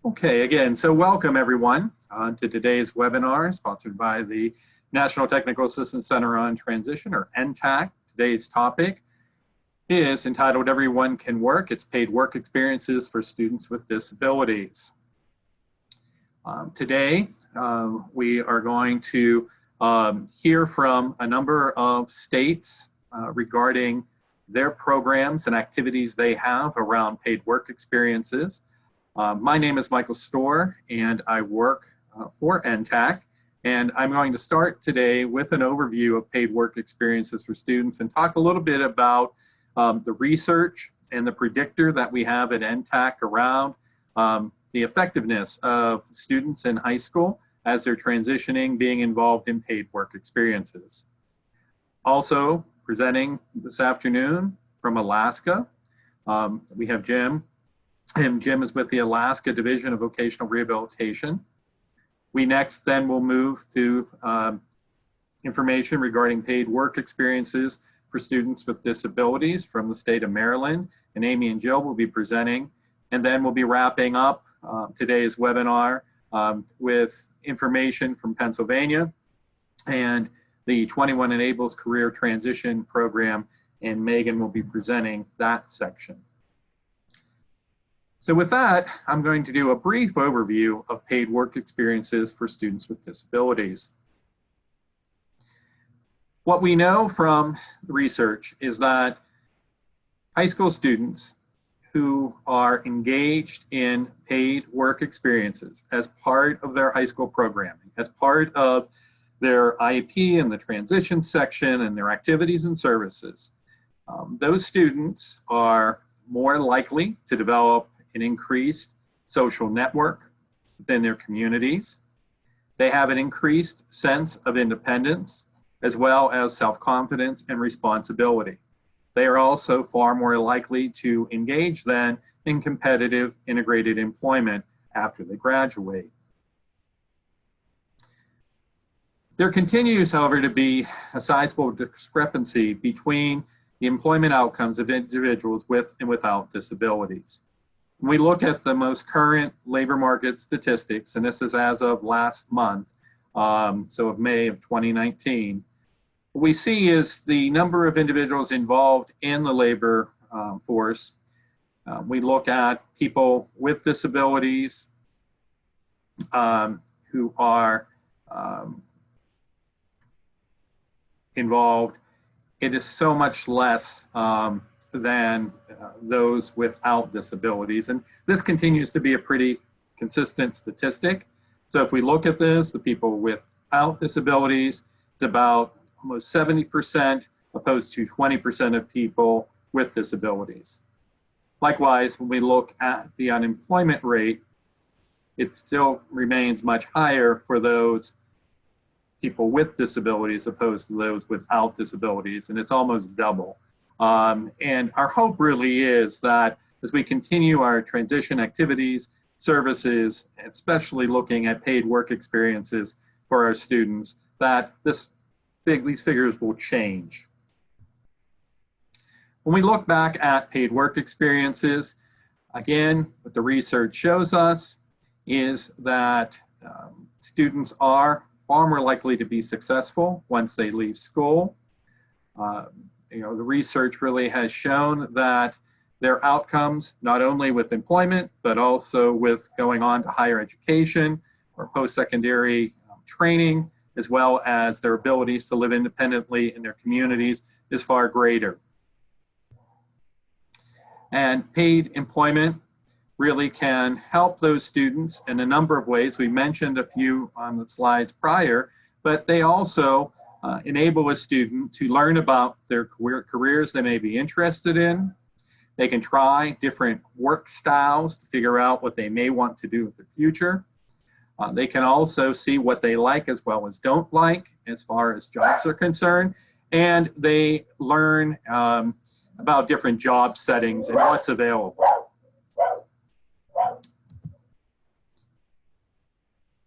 Okay, again, so welcome everyone to today's webinar sponsored by the National Technical Assistance Center on Transition, or NTACT. Today's topic is entitled Everyone Can Work. It's paid work experiences for students with disabilities. Today, we are going to hear from a number of states regarding their programs and activities they have around paid work experiences. My name is Michael Storr, and I work for NTACT, and I'm going to start today with an overview of paid work experiences for students and talk a little bit about the research and the predictor that we have at NTACT around the effectiveness of students in high school as they're transitioning, being involved in paid work experiences. Also presenting this afternoon from Alaska, we have Jim. Jim is with the Alaska Division of Vocational Rehabilitation. We next then will move to information regarding paid work experiences for students with disabilities from the state of Maryland. And Amy and Jill will be presenting. And then we'll be wrapping up today's webinar with information from Pennsylvania and the 21 Enables Career Transition Program. And Megan will be presenting that section. So with that, I'm going to do a brief overview of paid work experiences for students with disabilities. What we know from the research is that high school students who are engaged in paid work experiences as part of their high school programming, as part of their IEP and the transition section and their activities and services, those students are more likely to develop an increased social network within their communities. They have an increased sense of independence, as well as self-confidence and responsibility. They are also far more likely to engage then in competitive integrated employment after they graduate. There continues, however, to be a sizable discrepancy between the employment outcomes of individuals with and without disabilities. When we look at the most current labor market statistics, and this is as of last month, so of May of 2019, what we see is the number of individuals involved in the labor force. We look at people with disabilities who are involved. It is so much less than those without disabilities. And this continues to be a pretty consistent statistic. So if we look at this, the people without disabilities, it's about almost 70% opposed to 20% of people with disabilities. Likewise, when we look at the unemployment rate, it still remains much higher for those people with disabilities opposed to those without disabilities, and it's almost double. And our hope really is that as we continue our transition activities, services, especially looking at paid work experiences for our students, that these figures will change. When we look back at paid work experiences, again, what the research shows us is that students are far more likely to be successful once they leave school. The research really has shown that their outcomes, not only with employment, but also with going on to higher education or post-secondary training, as well as their abilities to live independently in their communities, is far greater. And paid employment really can help those students in a number of ways. We mentioned a few on the slides prior, but they also enable a student to learn about their careers they may be interested in. They can try different work styles to figure out what they may want to do in the future. They can also see what they like as well as don't like as far as jobs are concerned. And they learn about different job settings and what's available.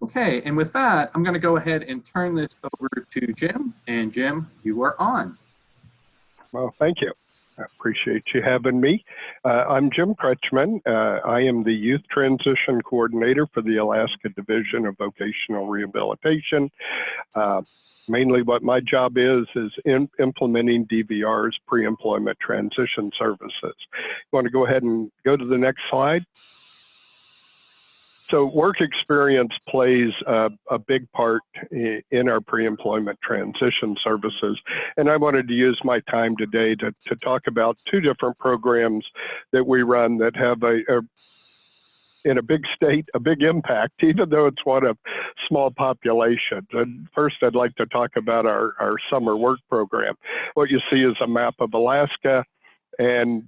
Okay, and with that, I'm going to go ahead and turn this over to Jim. And Jim, you are on. Well, thank you. Appreciate you having me. I'm Jim Kretschmann. I am the Youth Transition Coordinator for the Alaska Division of Vocational Rehabilitation. Mainly what my job is implementing DVR's pre-employment transition services. You want to go ahead and go to the next slide? So work experience plays a big part in our pre-employment transition services. And I wanted to use my time today to talk about two different programs that we run that have in a big state, a big impact, even though it's one of small population. And first, I'd like to talk about our summer work program. What you see is a map of Alaska, and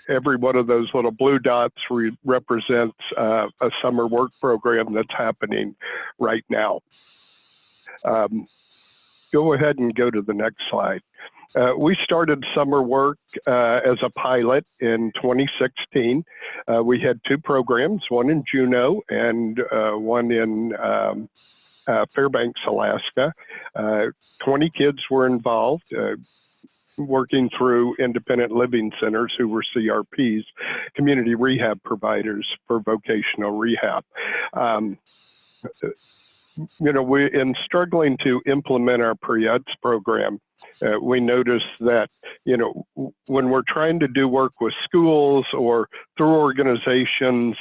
every one of those little blue dots represents a summer work program that's happening right now. Go ahead and go to the next slide. We started summer work as a pilot in 2016. We had two programs, one in Juneau and one in Fairbanks, Alaska. 20 kids were involved, working through independent living centers who were CRPs, community rehab providers for vocational rehab. In struggling to implement our pre-EDS program, we noticed that, when we're trying to do work with schools or through organizations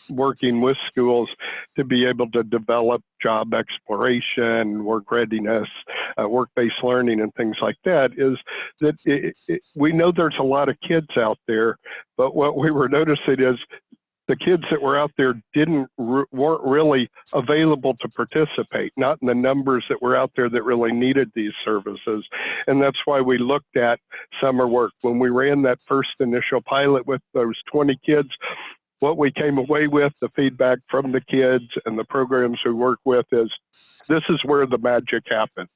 working with schools to be able to develop job exploration, work readiness, work-based learning, and things like that, is that we know there's a lot of kids out there, but what we were noticing is the kids that were out there weren't really available to participate, not in the numbers that were out there that really needed these services. And that's why we looked at summer work. When we ran that first initial pilot with those 20 kids, what we came away with, the feedback from the kids and the programs we work with, is this is where the magic happens.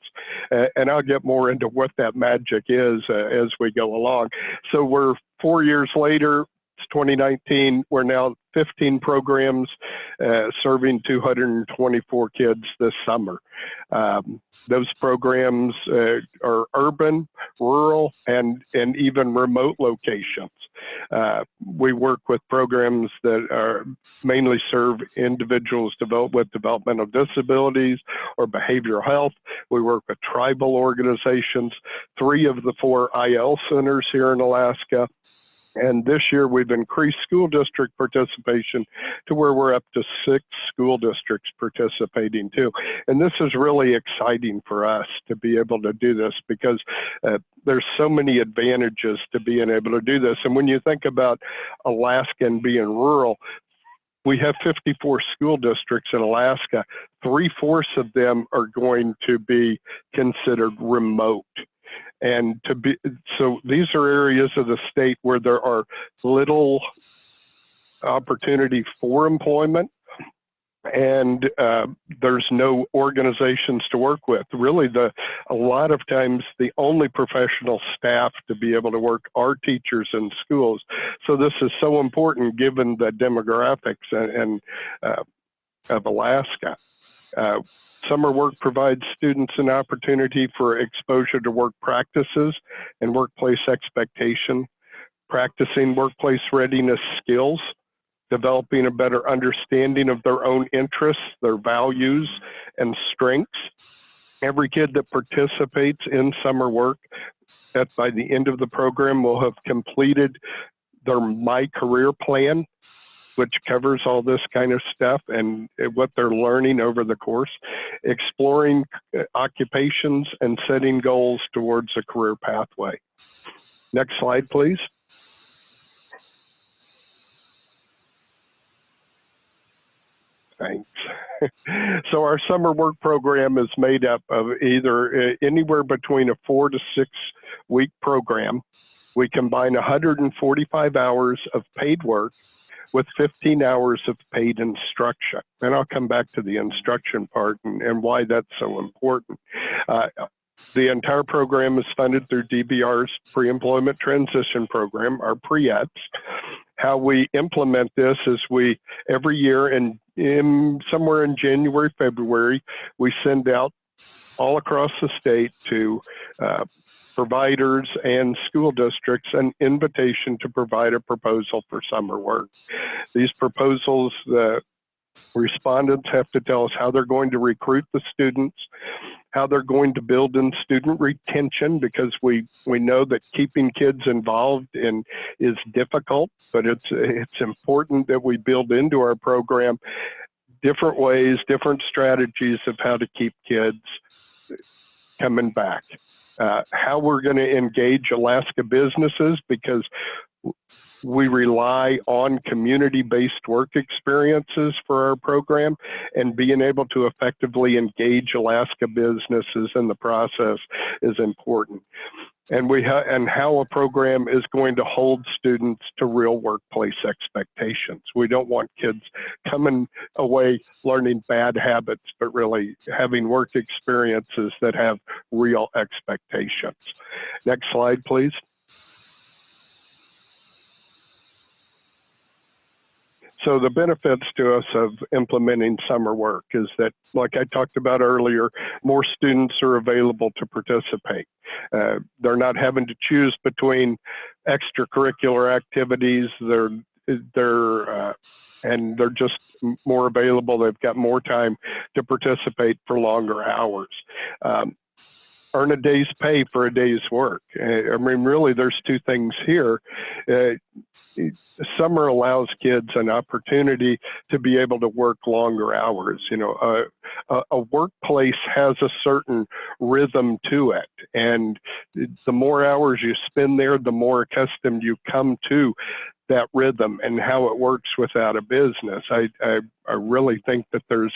And I'll get more into what that magic is as we go along. So we're 4 years later, it's 2019, we're now 15 programs serving 224 kids this summer. Those programs are urban, rural, and even remote locations. We work with programs that mainly serve individuals with developmental disabilities or behavioral health. We work with tribal organizations, 3 of the 4 IL centers here in Alaska. And this year we've increased school district participation to where we're up to 6 school districts participating too. And this is really exciting for us to be able to do this, because there's so many advantages to being able to do this. And when you think about Alaska and being rural, we have 54 school districts in Alaska. 3/4 of them are going to be considered remote. And so these are areas of the state where there are little opportunity for employment, and there's no organizations to work with. Really, a lot of times the only professional staff to be able to work are teachers in schools. So this is so important given the demographics of Alaska. Summer work provides students an opportunity for exposure to work practices and workplace expectation, practicing workplace readiness skills, developing a better understanding of their own interests, their values, and strengths. Every kid that participates in summer work, by the end of the program, will have completed their My Career Plan, which covers all this kind of stuff and what they're learning over the course, exploring occupations and setting goals towards a career pathway. Next slide, please. Thanks. So our summer work program is made up of either anywhere between a 4 to 6 week program. We combine 145 hours of paid work with 15 hours of paid instruction. And I'll come back to the instruction part and why that's so important. The entire program is funded through DVR's pre-employment transition program, our pre-EDS. How we implement this is every year somewhere in January, February, we send out all across the state to providers, and school districts an invitation to provide a proposal for summer work. These proposals, the respondents have to tell us how they're going to recruit the students, how they're going to build in student retention, because we know that keeping kids involved is difficult, but it's important that we build into our program different ways, different strategies of how to keep kids coming back. How we're going to engage Alaska businesses, because we rely on community-based work experiences for our program, and being able to effectively engage Alaska businesses in the process is important. And and how a program is going to hold students to real workplace expectations. We don't want kids coming away learning bad habits, but really having work experiences that have real expectations. Next slide, please. So the benefits to us of implementing summer work is that, like I talked about earlier, more students are available to participate. They're not having to choose between extracurricular activities. They're just more available. They've got more time to participate for longer hours. Earn a day's pay for a day's work. I mean, really, there's two things here. Summer allows kids an opportunity to be able to work longer hours. You know, a workplace has a certain rhythm to it, and the more hours you spend there, the more accustomed you come to that rhythm and how it works without a business. I really think that there's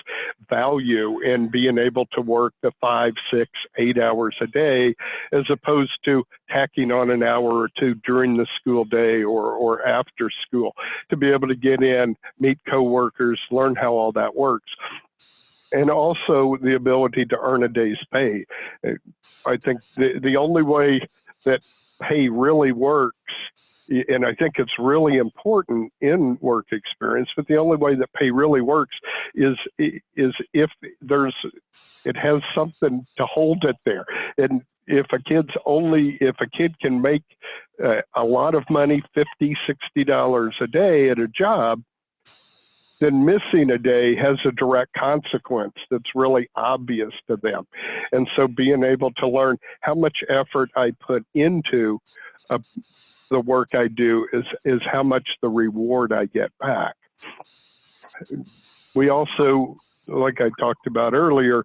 value in being able to work the 5, 6, 8 hours a day, as opposed to tacking on an hour or two during the school day or after school, to be able to get in, meet coworkers, learn how all that works. And also the ability to earn a day's pay. I think the only way that pay really works, and I think it's really important in work experience, but the only way that pay really works is if it has something to hold it there. And if a kid can make a lot of money, $50, $60 a day at a job, then missing a day has a direct consequence that's really obvious to them. And so being able to learn how much effort I put into the work I do is how much the reward I get back. We also, like I talked about earlier,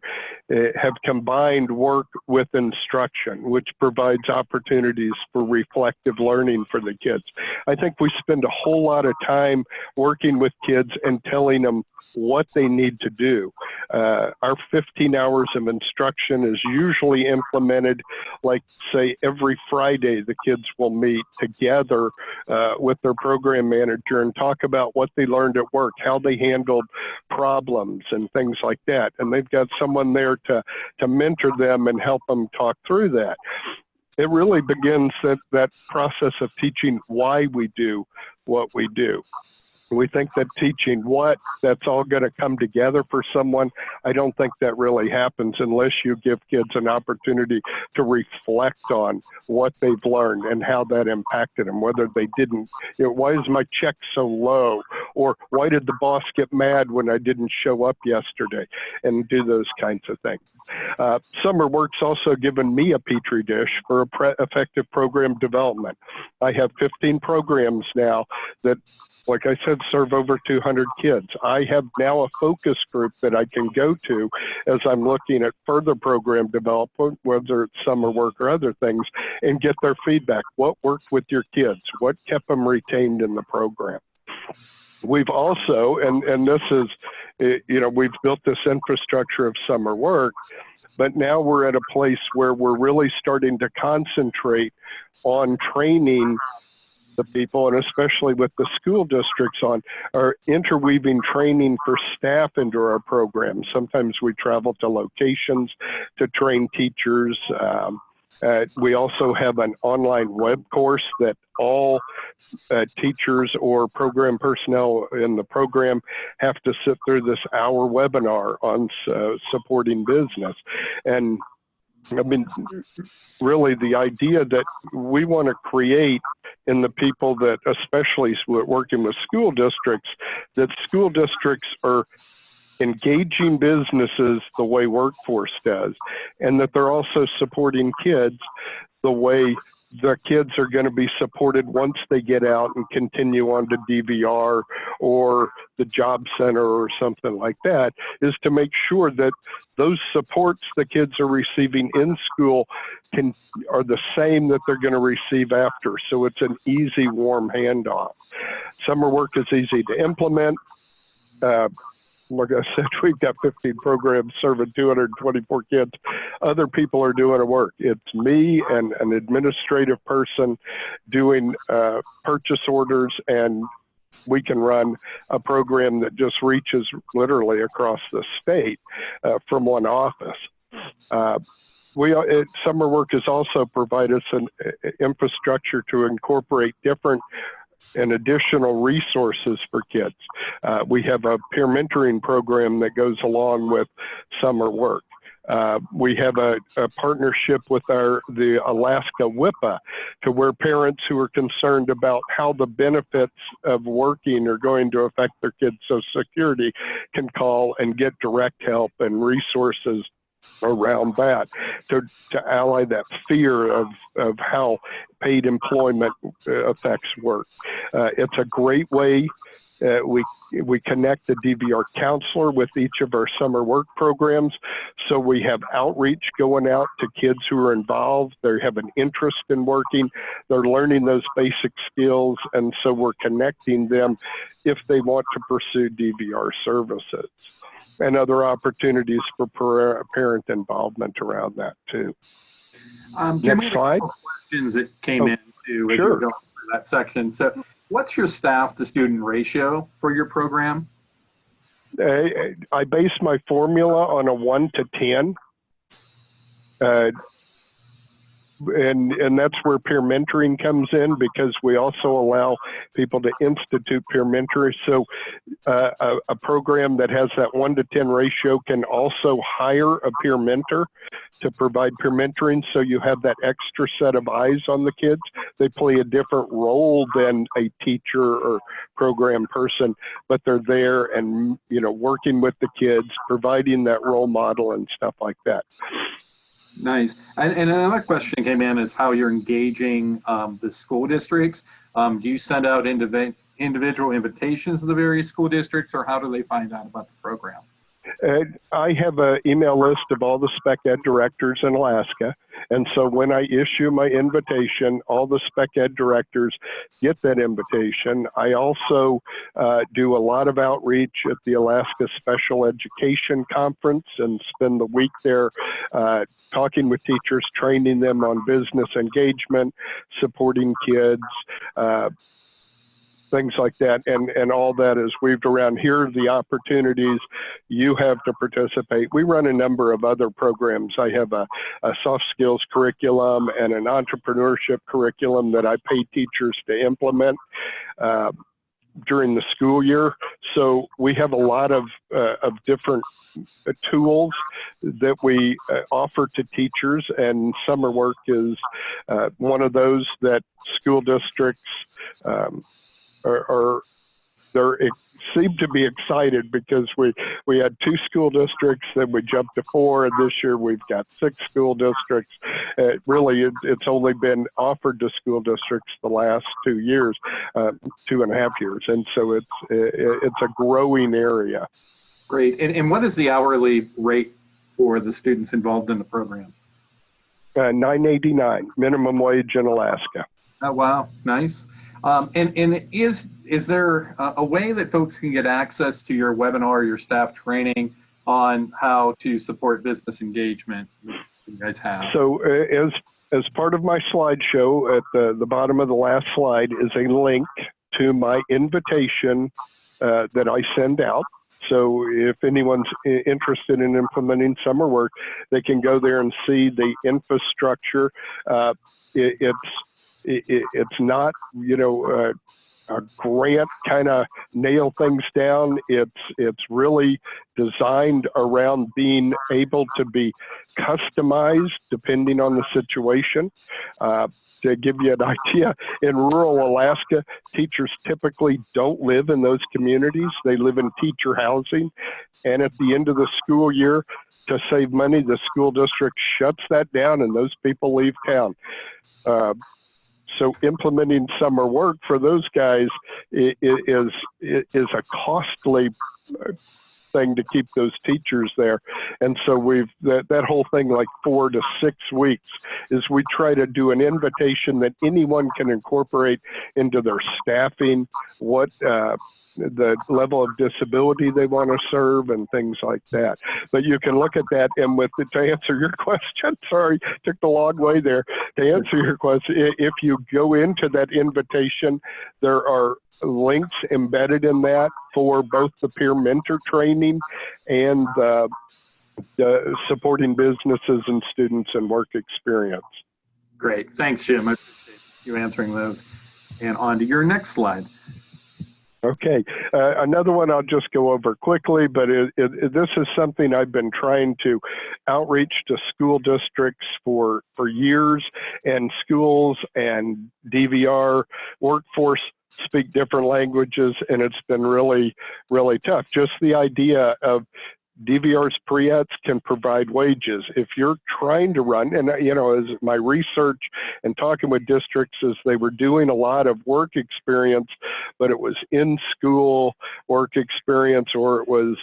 have combined work with instruction, which provides opportunities for reflective learning for the kids. I think we spend a whole lot of time working with kids and telling them what they need to do. Our 15 hours of instruction is usually implemented, like, say, every Friday the kids will meet together with their program manager and talk about what they learned at work, how they handled problems and things like that. And they've got someone there to mentor them and help them talk through that. It really begins that process of teaching why we do what we do. We think that teaching that's all going to come together for someone. I don't think that really happens unless you give kids an opportunity to reflect on what they've learned and how that impacted them, whether they didn't, why is my check so low? Or why did the boss get mad when I didn't show up yesterday? And do those kinds of things. Summer work's also given me a petri dish for effective program development. I have 15 programs now that, like I said, serve over 200 kids. I have now a focus group that I can go to as I'm looking at further program development, whether it's summer work or other things, and get their feedback. What worked with your kids? What kept them retained in the program? We've also, and this is, we've built this infrastructure of summer work, but now we're at a place where we're really starting to concentrate on training the people, and especially with the school districts, on our interweaving training for staff into our program. Sometimes we travel to locations to train teachers. We also have an online web course that all teachers or program personnel in the program have to sit through this hour webinar on supporting business. And I mean, really the idea that we want to create in the people that, especially working with school districts, that school districts are engaging businesses the way workforce does, and that they're also supporting kids the way the kids are going to be supported once they get out and continue on to DVR or the job center or something like that, is to make sure that those supports the kids are receiving in school are the same that they're going to receive after. So it's an easy, warm handoff. Summer work is easy to implement. Like I said, we've got 15 programs serving 224 kids. Other people are doing the work. It's me and an administrative person doing purchase orders, and we can run a program that just reaches literally across the state from one office. Summer work has also provided us an infrastructure to incorporate different and additional resources for kids. We have a peer mentoring program that goes along with summer work. We have a partnership with the Alaska WIPA, to where parents who are concerned about how the benefits of working are going to affect their kids' Social Security can call and get direct help and resources around that, to ally that fear of how paid employment affects work. It's a great way. We connect the DVR counselor with each of our summer work programs. So we have outreach going out to kids who are involved. They have an interest in working. They're learning those basic skills. And so we're connecting them if they want to pursue DVR services, and other opportunities for parent involvement around that too. Next slide. Questions that came in too as Sure. you're going through that section. So what's your staff to student ratio for your program? I base my formula on a 1 to 10. And that's where peer mentoring comes in, because we also allow people to institute peer mentoring. So a program that has that 1 to 10 ratio can also hire a peer mentor to provide peer mentoring. So you have that extra set of eyes on the kids. They play a different role than a teacher or program person, but they're there and, working with the kids, providing that role model and stuff like that. Nice. And another question came in is how you're engaging the school districts. Do you send out individual invitations to the various school districts, or how do they find out about the program? I have an email list of all the spec ed directors in Alaska. And so when I issue my invitation, all the spec ed directors get that invitation. I also do a lot of outreach at the Alaska Special Education Conference and spend the week there talking with teachers, training them on business engagement, supporting kids, things like that, and all that is weaved around. Here are the opportunities you have to participate. We run a number of other programs. I have a soft skills curriculum and an entrepreneurship curriculum that I pay teachers to implement during the school year. So we have a lot of different tools that we offer to teachers, and summer work is one of those that school districts seem to be excited, because we had 2 school districts, then we jumped to 4, and this year we've got 6 school districts. Really, it's only been offered to school districts the last 2 years, 2.5 years, and so it's a growing area. Great. And what is the hourly rate for the students involved in the program? $9.89 minimum wage in Alaska. Oh, wow. Nice. And is there a way that folks can get access to your webinar, your staff training on how to support business engagement that you guys have? So as part of my slideshow, at the bottom of the last slide is a link to my invitation that I send out. So if anyone's interested in implementing summer work, they can go there and see the infrastructure. It's not, grant kind of nail things down. It's really designed around being able to be customized depending on the situation. To give you an idea, in rural Alaska, teachers typically don't live in those communities. They live in teacher housing. And at the end of the school year, to save money, the school district shuts that down and those people leave town. So implementing summer work for those guys is a costly thing to keep those teachers there. And so that whole thing, like 4 to 6 weeks, is we try to do an invitation that anyone can incorporate into their staffing, what the level of disability they want to serve and things like that. But you can look at that, and to answer your question, sorry, took the long way there. To answer your question, if you go into that invitation, there are links embedded in that for both the peer mentor training and the supporting businesses and students and work experience. Great. Thanks, Jim. I appreciate you answering those. And on to your next slide. Okay, another one I'll just go over quickly, but this is something I've been trying to outreach to school districts for years, and schools and DVR workforce speak different languages, and it's been really, really tough. Just the idea of DVR's pre-eds can provide wages. If you're trying to run, and as my research and talking with districts is they were doing a lot of work experience, but it was in school work experience, or it was,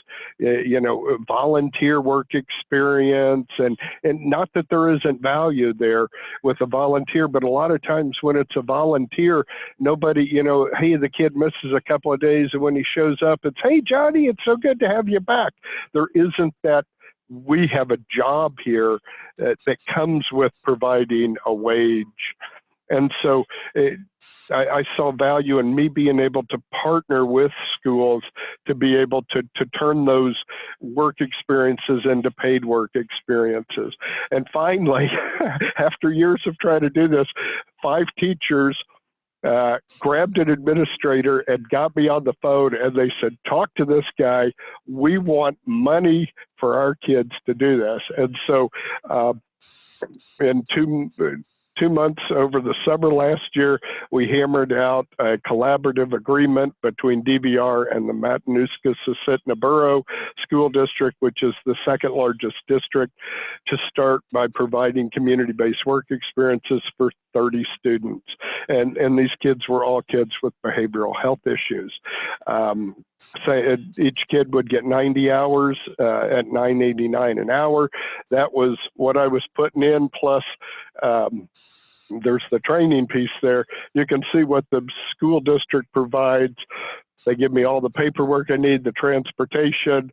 volunteer work experience, and not that there isn't value there with a volunteer, but a lot of times when it's a volunteer, nobody, hey, the kid misses a couple of days, and when he shows up, it's, hey, Johnny, it's so good to have you back. There isn't that we have a job here that comes with providing a wage. And so I saw value in me being able to partner with schools to be able to turn those work experiences into paid work experiences. And finally, after years of trying to do this, 5 teachers grabbed an administrator and got me on the phone, and they said, talk to this guy. We want money for our kids to do this. And so in 2 months over the summer last year, we hammered out a collaborative agreement between DVR and the Matanuska-Susitna Borough School District, which is the 2nd largest district, to start by providing community-based work experiences for 30 students. And these kids were all kids with behavioral health issues. So each kid would get 90 hours at $9.89 an hour. That was what I was putting in, plus there's the training piece there. You can see what the school district provides. They give me all the paperwork I need, the transportation,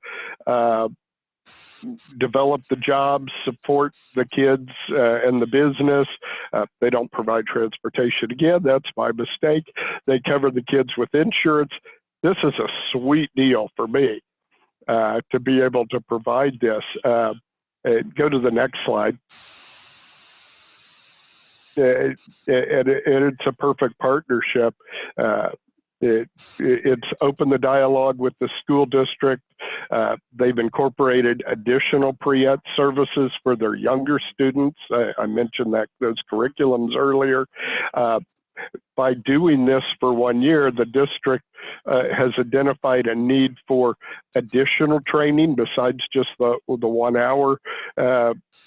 develop the jobs, support the kids and the business. They don't provide transportation. Again, that's my mistake. They cover the kids with insurance. This is a sweet deal for me to be able to provide this. Go to the next slide. And it's a perfect partnership. It's opened the dialogue with the school district. They've incorporated additional pre-ed services for their younger students. I mentioned those curriculums earlier. By doing this for 1 year, the district has identified a need for additional training besides just the 1 hour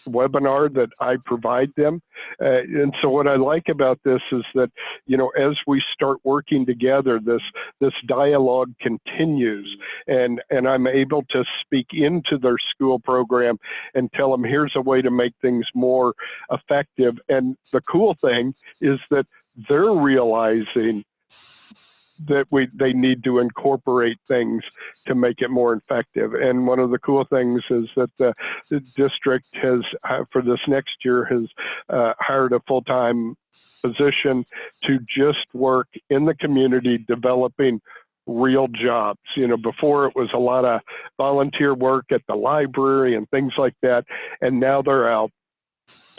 webinar that I provide them. And so what I like about this is that, as we start working together, this dialogue continues, and I'm able to speak into their school program and tell them, here's a way to make things more effective. And the cool thing is that they're realizing that they need to incorporate things to make it more effective. And one of the cool things is that the district has, for this next year, has hired a full-time position to just work in the community developing real jobs. Before it was a lot of volunteer work at the library and things like that, and now they're out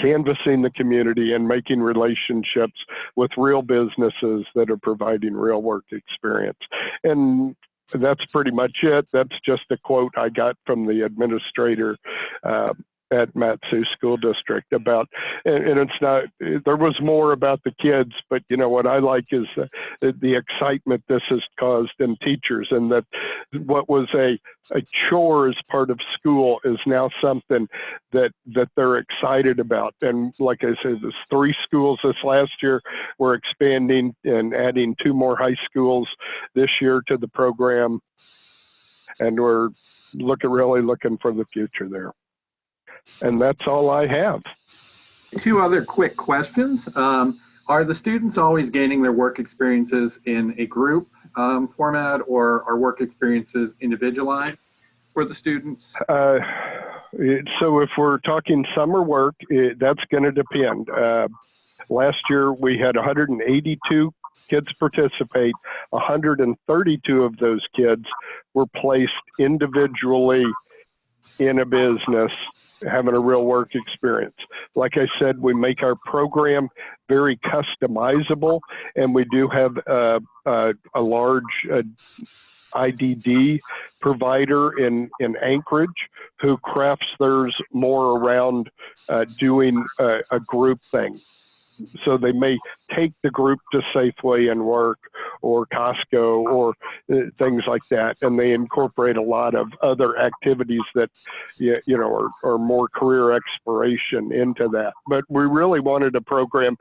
canvassing the community and making relationships with real businesses that are providing real work experience. And that's pretty much it. That's just a quote I got from the administrator at MatSu School District about, and it's not, there was more about the kids, but you know, what I like is the excitement this has caused in teachers, and that what was a chore as part of school is now something that they're excited about. And like I said, there's 3 schools this last year. We're expanding and adding 2 more high schools this year to the program, and we're really looking for the future there. And that's all I have. 2 other quick questions. Are the students always gaining their work experiences in a group format, or are work experiences individualized for the students? So if we're talking summer work, that's going to depend. Last year we had 182 kids participate. 132 of those kids were placed individually in a business, having a real work experience. Like I said, we make our program very customizable, and we do have a large IDD provider in Anchorage who crafts theirs more around doing a group thing. So they may take the group to Safeway and work, or Costco, or things like that, and they incorporate a lot of other activities that you know are more career exploration into that. But we really wanted a program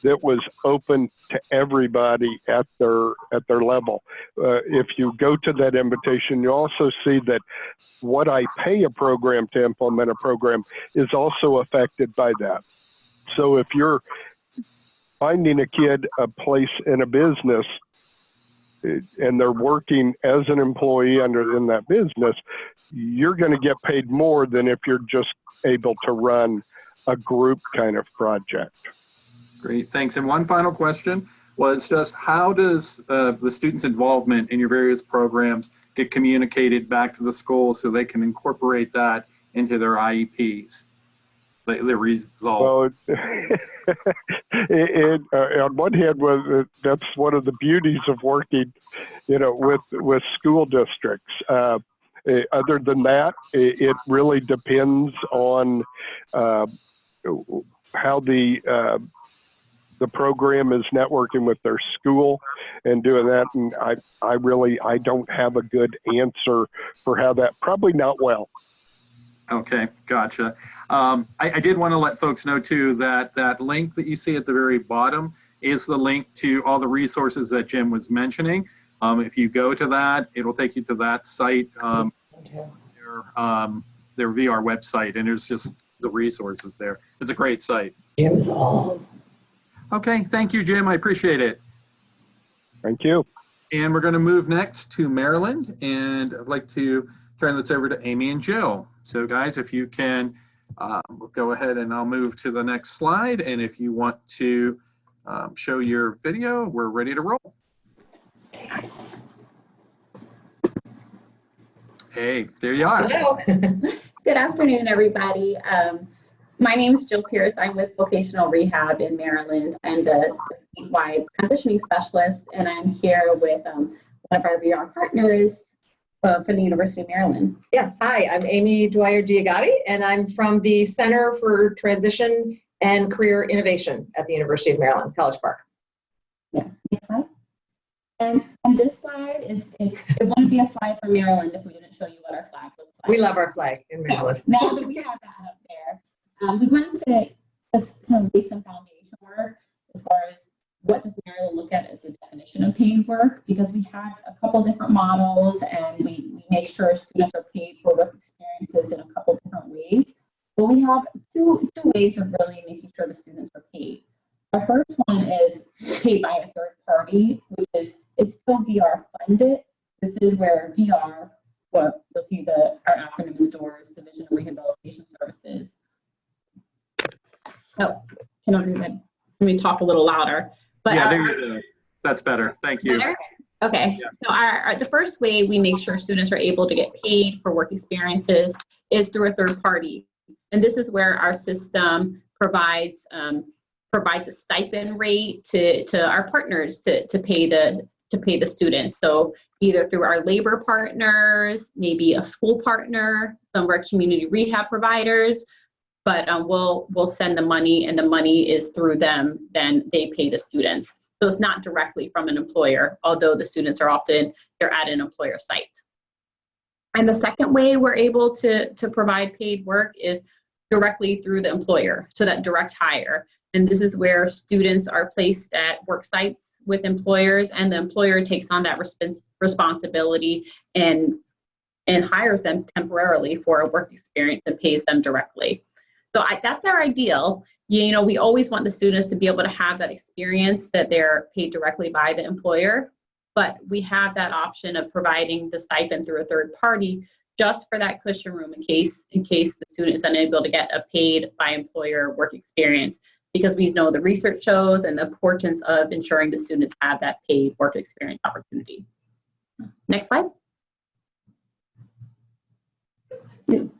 that was open to everybody at their level. If you go to that invitation, you also see that what I pay a program to implement a program is also affected by that. So if you're finding a kid a place in a business and they're working as an employee in that business, you're going to get paid more than if you're just able to run a group kind of project. Great, thanks. And one final question was just, how does the students' involvement in your various programs get communicated back to the school so they can incorporate that into their IEPs? The result. Well, on one hand, that's one of the beauties of working, you know, with school districts. Other than that, it really depends on how the program is networking with their school and doing that. And I don't have a good answer for how that. Probably not well. Okay, gotcha. I did want to let folks know too that that link that you see at the very bottom is the link to all the resources that Jim was mentioning. If you go to that, it'll take you to that site, their VR website, and there's just the resources there. It's a great site. Okay, thank you, Jim. I appreciate it. Thank you. And we're going to move next to Maryland, and I'd like to turn this over to Amy and Jill. So guys, if you can we'll go ahead and I'll move to the next slide. And if you want to show your video, we're ready to roll. Hey, there you are. Hello. Good afternoon, everybody. My name is Jill Pierce. I'm with Vocational Rehab in Maryland. I'm the statewide transitioning specialist, and I'm here with one of our VR partners, for the University of Maryland. Yes, hi, I'm Amy Dwyer-Diagati, and I'm from the Center for Transition and Career Innovation at the University of Maryland, College Park. Yeah, next slide. And this slide it wouldn't be a slide for Maryland if we didn't show you what our flag looks like. We love our flag in Maryland. So now that we have that up there, we wanted to just kind of lay some foundation work as far as what does Maryland look at as the definition of paid work, because we have a couple different models and we make sure students are paid for work experiences in a couple different ways. But we have two ways of really making sure the students are paid. Our first one is paid by a third party, which is it's still VR funded. This is where VR, well, you'll see our acronym is DOORS, Division of Rehabilitation Services. Oh, let me talk a little louder. But yeah, there you go. That's better. Thank you. Better? Okay. Yeah. So the first way we make sure students are able to get paid for work experiences is through a third party. And this is where our system provides a stipend rate to our partners to pay the students. So either through our labor partners, maybe a school partner, some of our community rehab providers, but we'll send the money, and the money is through them, then they pay the students. So it's not directly from an employer, although the students are often, they're at an employer site. And the second way we're able to provide paid work is directly through the employer, so that direct hire. And this is where students are placed at work sites with employers, and the employer takes on that responsibility and hires them temporarily for a work experience and pays them directly. So that's our ideal. You know, we always want the students to be able to have that experience that they're paid directly by the employer, but we have that option of providing the stipend through a third party just for that cushion room in case the student is unable to get a paid by employer work experience, because we know the research shows and the importance of ensuring the students have that paid work experience opportunity. Next slide. Oh.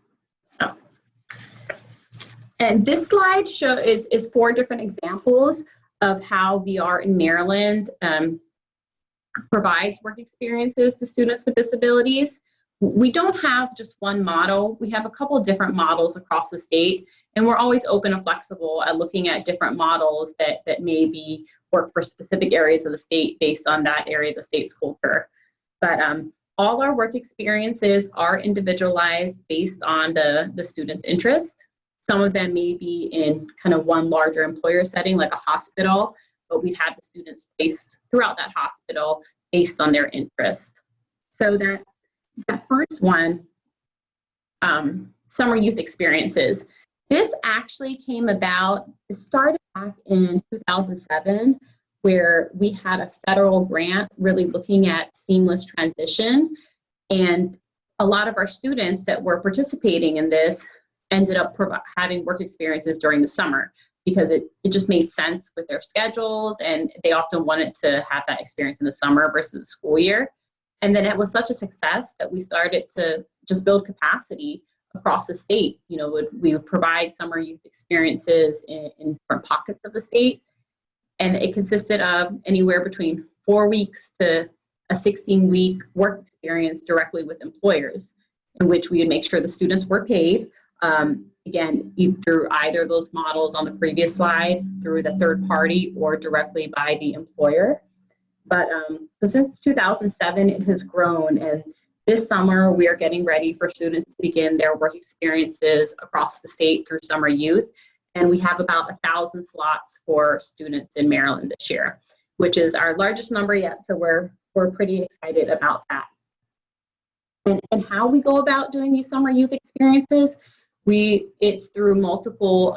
And this slide is 4 different examples of how VR in Maryland provides work experiences to students with disabilities. We don't have just one model. We have a couple of different models across the state, and we're always open and flexible at looking at different models that maybe work for specific areas of the state based on that area of the state's culture. But all our work experiences are individualized based on the student's interest. Some of them may be in kind of one larger employer setting like a hospital, but we'd have the students placed throughout that hospital based on their interest. So that first one, summer youth experiences. This actually came about, it started back in 2007, where we had a federal grant really looking at seamless transition. And a lot of our students that were participating in this ended up having work experiences during the summer because it just made sense with their schedules, and they often wanted to have that experience in the summer versus the school year. And then it was such a success that we started to just build capacity across the state. You know, we would provide summer youth experiences in different pockets of the state. And it consisted of anywhere between 4 weeks to a 16-week work experience directly with employers, in which we would make sure the students were paid. Again, through either of those models on the previous slide, through the third party or directly by the employer. But so since 2007, it has grown, and this summer we are getting ready for students to begin their work experiences across the state through summer youth, and we have about 1,000 slots for students in Maryland this year, which is our largest number yet. So we're pretty excited about that. And how we go about doing these summer youth experiences, it's through multiple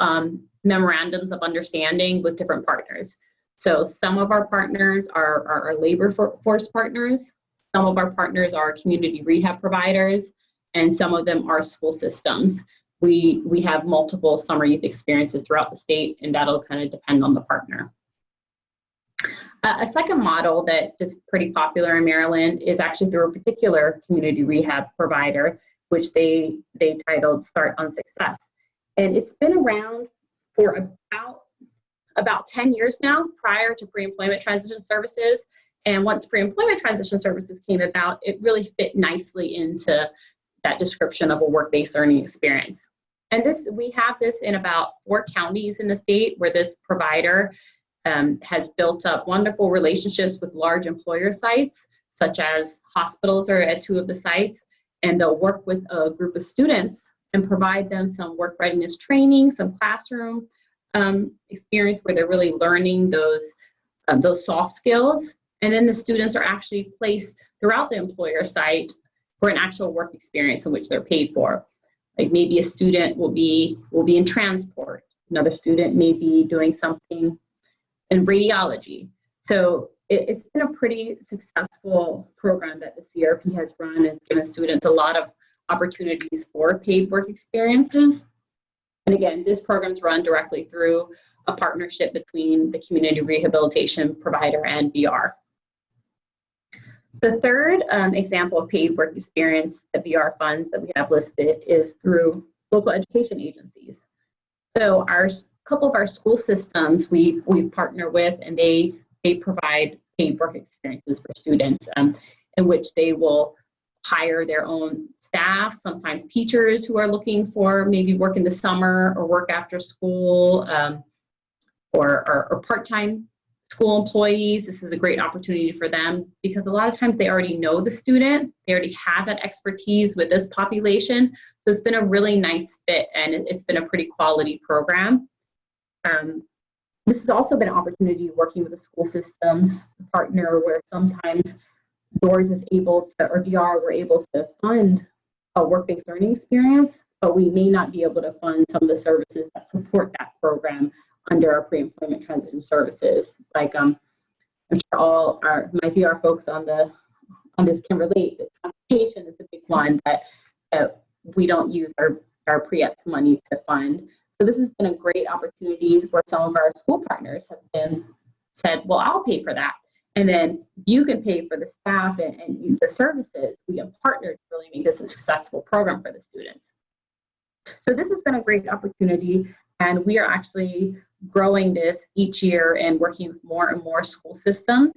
memorandums of understanding with different partners. So some of our partners are our labor force partners, some of our partners are community rehab providers, and some of them are school systems. We have multiple summer youth experiences throughout the state, and that'll kind of depend on the partner. A second model that is pretty popular in Maryland is actually through a particular community rehab provider, which they titled Start on Success. And it's been around for about 10 years now, prior to pre-employment transition services. And once pre-employment transition services came about, it really fit nicely into that description of a work-based learning experience. And we have this in about 4 counties in the state where this provider has built up wonderful relationships with large employer sites, such as hospitals are at 2 of the sites, and they'll work with a group of students and provide them some work readiness training, some classroom experience where they're really learning those soft skills. And then the students are actually placed throughout the employer site for an actual work experience in which they're paid for. Like maybe a student will be in transport. Another student may be doing something in radiology. So it's been a pretty successful program that the CRP has run. It's given students a lot of opportunities for paid work experiences. And again, this program's run directly through a partnership between the community rehabilitation provider and VR. The third example of paid work experience that VR funds that we have listed is through local education agencies. So couple of our school systems we partner with, and they provide paid work experiences for students, in which they will hire their own staff, sometimes teachers who are looking for maybe work in the summer or work after school, or part-time school employees. This is a great opportunity for them because a lot of times they already know the student, they already have that expertise with this population. So it's been a really nice fit, and it's been a pretty quality program. This has also been an opportunity working with the school systems partner, where sometimes DOORS is able to, or VR, we're able to fund a work-based learning experience, but we may not be able to fund some of the services that support that program under our pre-employment transition services. Like I'm sure all my VR folks on this can relate. Transportation is a big one that we don't use our pre-EPS money to fund. So this has been a great opportunity where some of our school partners have said, well, I'll pay for that. And then you can pay for the staff and the services. We have partnered to really make this a successful program for the students. So this has been a great opportunity, and we are actually growing this each year and working with more and more school systems.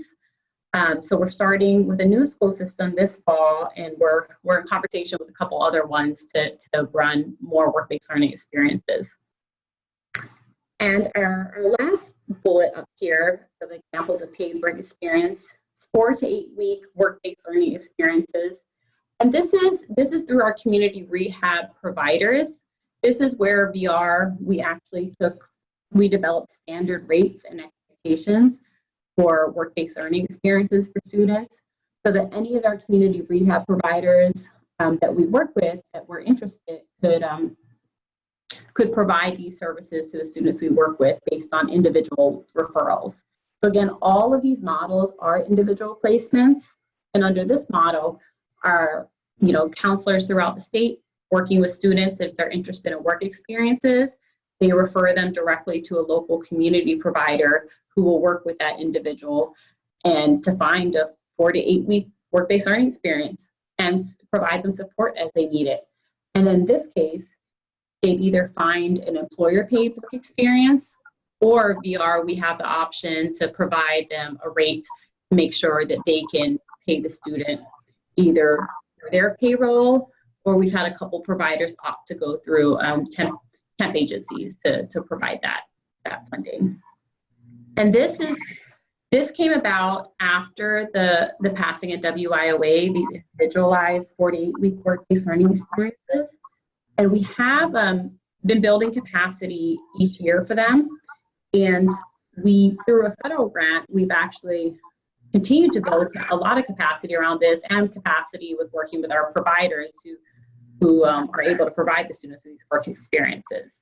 So we're starting with a new school system this fall, and we're in conversation with a couple other ones to run more work-based learning experiences. And our last bullet up here of examples of paid work experience, 4 to 8 week work-based learning experiences. And this is through our community rehab providers. This is where VR, we developed standard rates and expectations for work-based learning experiences for students, so that any of our community rehab providers that we work with that we're interested could provide these services to the students we work with based on individual referrals. So again, all of these models are individual placements, and under this model are counselors throughout the state working with students. If they're interested in work experiences, they refer them directly to a local community provider who will work with that individual and to find a 4 to 8 week work-based learning experience and provide them support as they need it. And in this case, they'd either find an employer-paid work experience, or VR, we have the option to provide them a rate to make sure that they can pay the student either through their payroll, or we've had a couple providers opt to go through temp agencies to provide that funding. And this came about after the passing of WIOA, these individualized 4 to 8 week work-based learning experiences. And we have been building capacity each year for them. And through a federal grant, we've actually continued to build a lot of capacity around this, and capacity with working with our providers who are able to provide the students with these work experiences.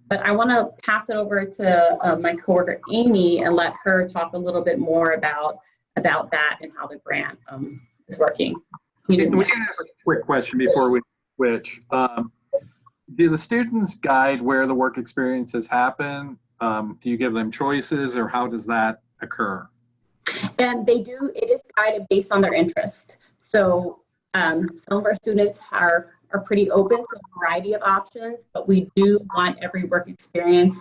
But I want to pass it over to my coworker, Amy, and let her talk a little bit more about that and how the grant is working. We can have a quick question before we switch. Do the students guide where the work experiences happen? Do you give them choices, or how does that occur? And they do, it is guided based on their interest. So some of our students are pretty open to a variety of options, but we do want every work experience,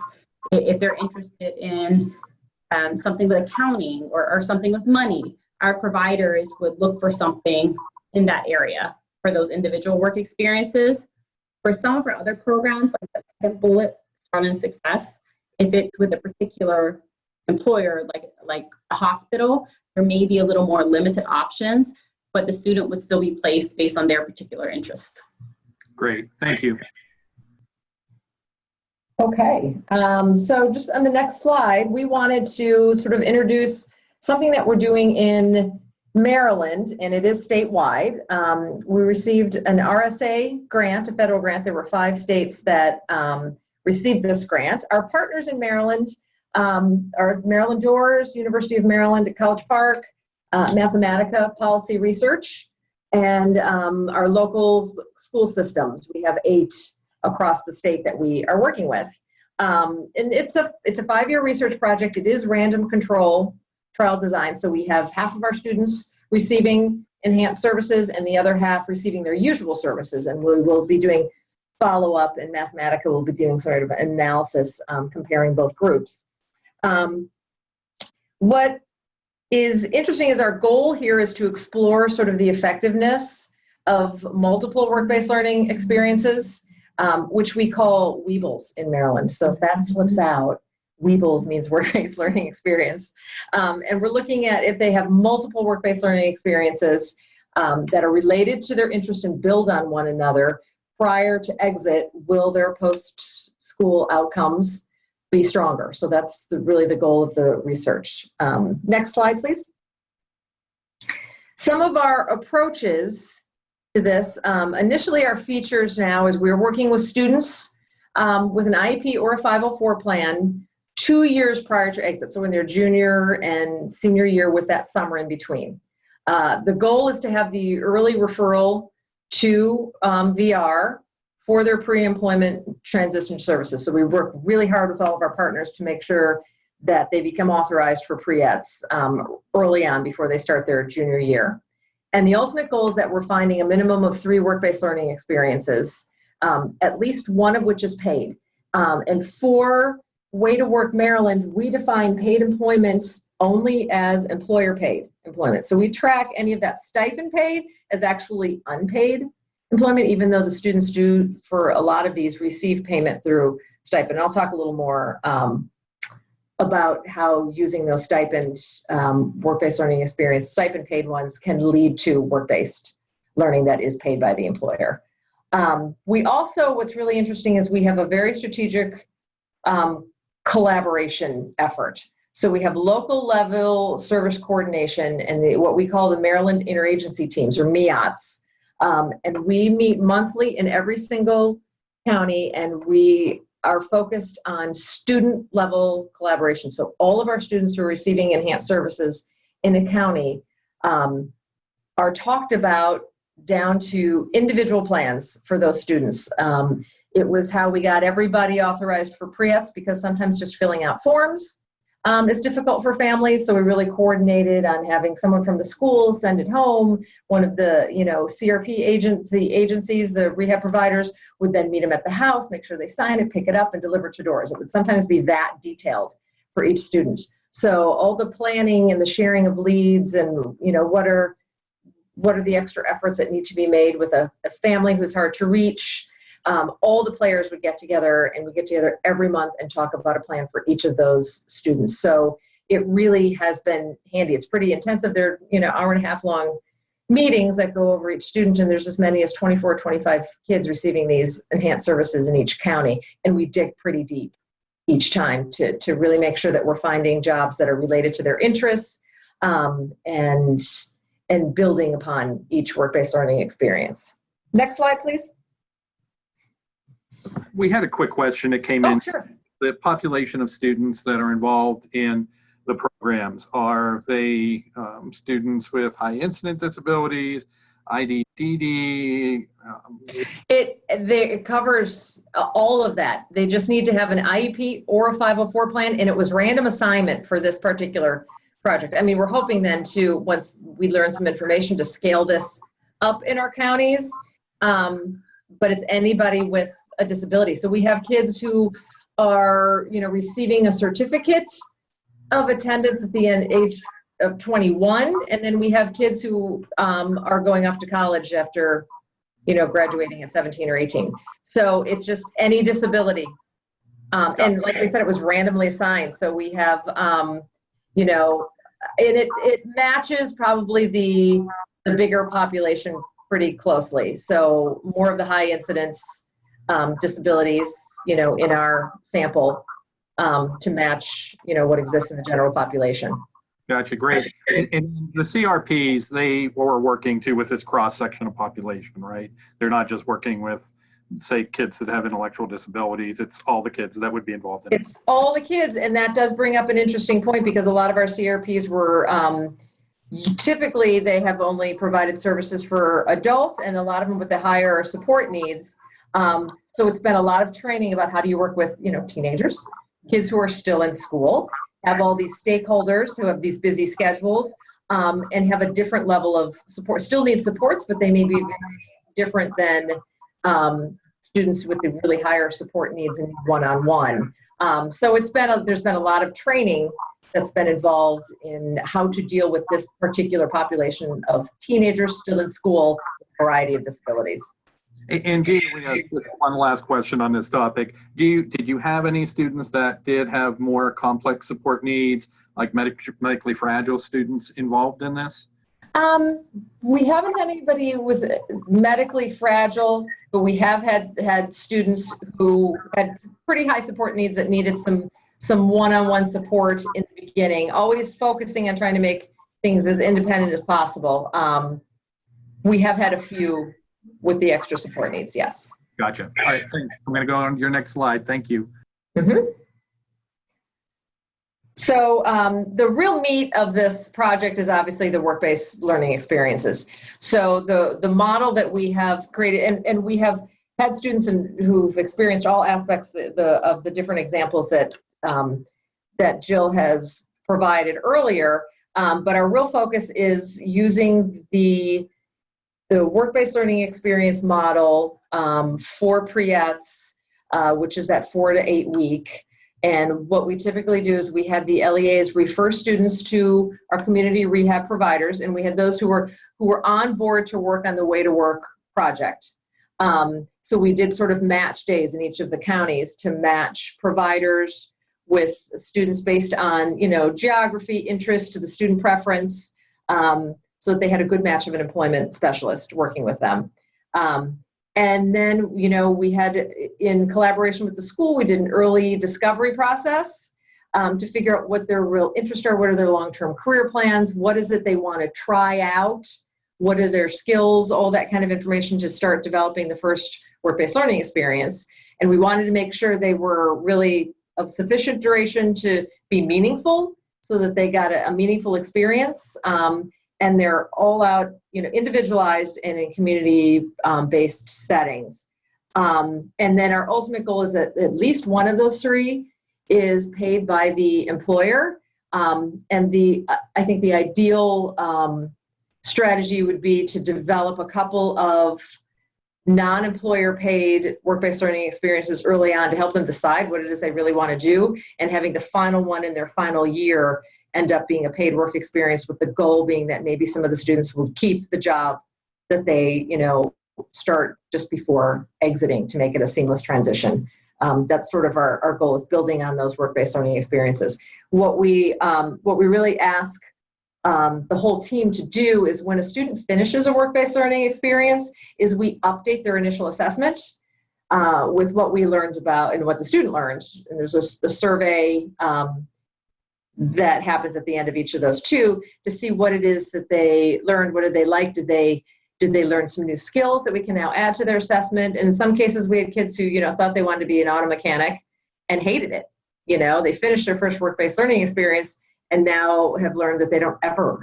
if they're interested in something with accounting or something with money, our providers would look for something in that area for those individual work experiences. For some of our other programs, like the second bullet, Start in Success, if it's with a particular employer, like a hospital, there may be a little more limited options, but the student would still be placed based on their particular interest. Great, thank you. Okay, so just on the next slide, we wanted to sort of introduce something that we're doing in Maryland, and it is statewide. We received an RSA grant, a federal grant. There were 5 states that received this grant. Our partners in Maryland are Maryland DOORS, University of Maryland at College Park, Mathematica Policy Research, and our local school systems. We have 8 across the state that we are working with. And it's a 5-year research project. It is random control trial design. So we have half of our students receiving enhanced services and the other half receiving their usual services. And we will be doing follow-up, and Mathematica will be doing sort of analysis comparing both groups. What is interesting is our goal here is to explore sort of the effectiveness of multiple work-based learning experiences, which we call Weebles in Maryland. So if that slips out, Weebles means work-based learning experience. And we're looking at if they have multiple work-based learning experiences that are related to their interest and build on one another prior to exit, will their post-school outcomes be stronger? So that's really the goal of the research. Next slide, please. Some of our approaches to this, initially our features now is we're working with students with an IEP or a 504 plan 2 years prior to exit, so in their junior and senior year with that summer in between. The goal is to have the early referral to VR for their pre-employment transition services. So we work really hard with all of our partners to make sure that they become authorized for pre-ETs early on before they start their junior year. And the ultimate goal is that we're finding a minimum of 3 work-based learning experiences, at least one of which is paid. And for Way to Work Maryland, we define paid employment only as employer paid employment. So we track any of that stipend paid as actually unpaid employment, even though the students do, for a lot of these, receive payment through stipend. I'll talk a little more about how using those stipend work-based learning experience, stipend paid ones, can lead to work-based learning that is paid by the employer. We also, what's really interesting is we have a very strategic collaboration effort. So we have local level service coordination and what we call the Maryland Interagency Teams, or MEOTs. And we meet monthly in every single county, and we are focused on student level collaboration. So all of our students who are receiving enhanced services in a county are talked about down to individual plans for those students. It was how we got everybody authorized for pre-ETs, because sometimes just filling out forms is difficult for families. So we really coordinated on having someone from the school send it home. One of the, CRP agents, the agencies, the rehab providers would then meet them at the house, make sure they sign it, pick it up, and deliver to doors. It would sometimes be that detailed for each student. So all the planning and the sharing of leads and, what are the extra efforts that need to be made with a family who's hard to reach. All the players would get together, and we get together every month and talk about a plan for each of those students. So it really has been handy. It's pretty intensive. They're, hour and a half long meetings that go over each student, and there's as many as 24, 25 kids receiving these enhanced services in each county. And we dig pretty deep each time to really make sure that we're finding jobs that are related to their interests and building upon each work-based learning experience. Next slide, please. We had a quick question that came in. Sure. The population of students that are involved in the programs, are they students with high incident disabilities, IDDD? It covers all of that. They just need to have an IEP or a 504 plan, and it was random assignment for this particular project. I mean, we're hoping then to, once we learn some information, to scale this up in our counties, but it's anybody with a disability. So we have kids who are, receiving a certificate of attendance at the age of 21, and then we have kids who are going off to college after, graduating at 17 or 18. So it's just any disability. And like I said, it was randomly assigned. So we have, and it matches probably the bigger population pretty closely. So more of the high incidence disabilities, in our sample to match, what exists in the general population. Gotcha, great. And the CRPs, they were working too with this cross-section of population, right? They're not just working with, say, kids that have intellectual disabilities. It's all the kids that would be involved in it. It's all the kids, and that does bring up an interesting point, because a lot of our CRPs were typically they have only provided services for adults, and a lot of them with the higher support needs. So it's been a lot of training about how do you work with, teenagers, kids who are still in school, have all these stakeholders who have these busy schedules, and have a different level of support, still need supports, but they may be very different than students with the really higher support needs and one-on-one. So there's been a lot of training that's been involved in how to deal with this particular population of teenagers still in school with a variety of disabilities. And Gina, we have just one last question on this topic. Did you have any students that did have more complex support needs, like medically fragile students involved in this? We haven't had anybody who was medically fragile, but we have had students who had pretty high support needs that needed some one-on-one support in the beginning, always focusing on trying to make things as independent as possible. We have had a few with the extra support needs, yes. Gotcha. All right, thanks. I'm going to go on to your next slide. Thank you. Mm-hmm. So the real meat of this project is obviously the work-based learning experiences. So the model that we have created, and we have had students who've experienced all aspects of the different examples that that Jill has provided earlier, but our real focus is using the work-based learning experience model for pre-ETs, which is that 4 to 8 week. And what we typically do is we have the LEAs refer students to our community rehab providers, and we had those who were on board to work on the Way to Work project. So we did sort of match days in each of the counties to match providers with students based on, geography, interest, to the student preference, so that they had a good match of an employment specialist working with them. And then, we had, in collaboration with the school, we did an early discovery process to figure out what their real interests are, what are their long-term career plans, what is it they want to try out, what are their skills, all that kind of information to start developing the first work-based learning experience. And we wanted to make sure they were really of sufficient duration to be meaningful so that they got a meaningful experience. And they're all out, individualized and in community-based settings. And then our ultimate goal is that at least one of those 3 is paid by the employer. And I think the ideal strategy would be to develop a couple of non-employer paid work-based learning experiences early on to help them decide what it is they really want to do, and having the final one in their final year end up being a paid work experience, with the goal being that maybe some of the students will keep the job that they, start just before exiting, to make it a seamless transition. That's sort of our goal, is building on those work-based learning experiences. What we really ask the whole team to do is, when a student finishes a work-based learning experience, is we update their initial assessment with what we learned about and what the student learned. And there's a survey that happens at the end of each of those 2 to see what it is that they learned. What did they like? Did they learn some new skills that we can now add to their assessment? And in some cases, we had kids who, thought they wanted to be an auto mechanic and hated it. They finished their first work-based learning experience and now have learned that they don't ever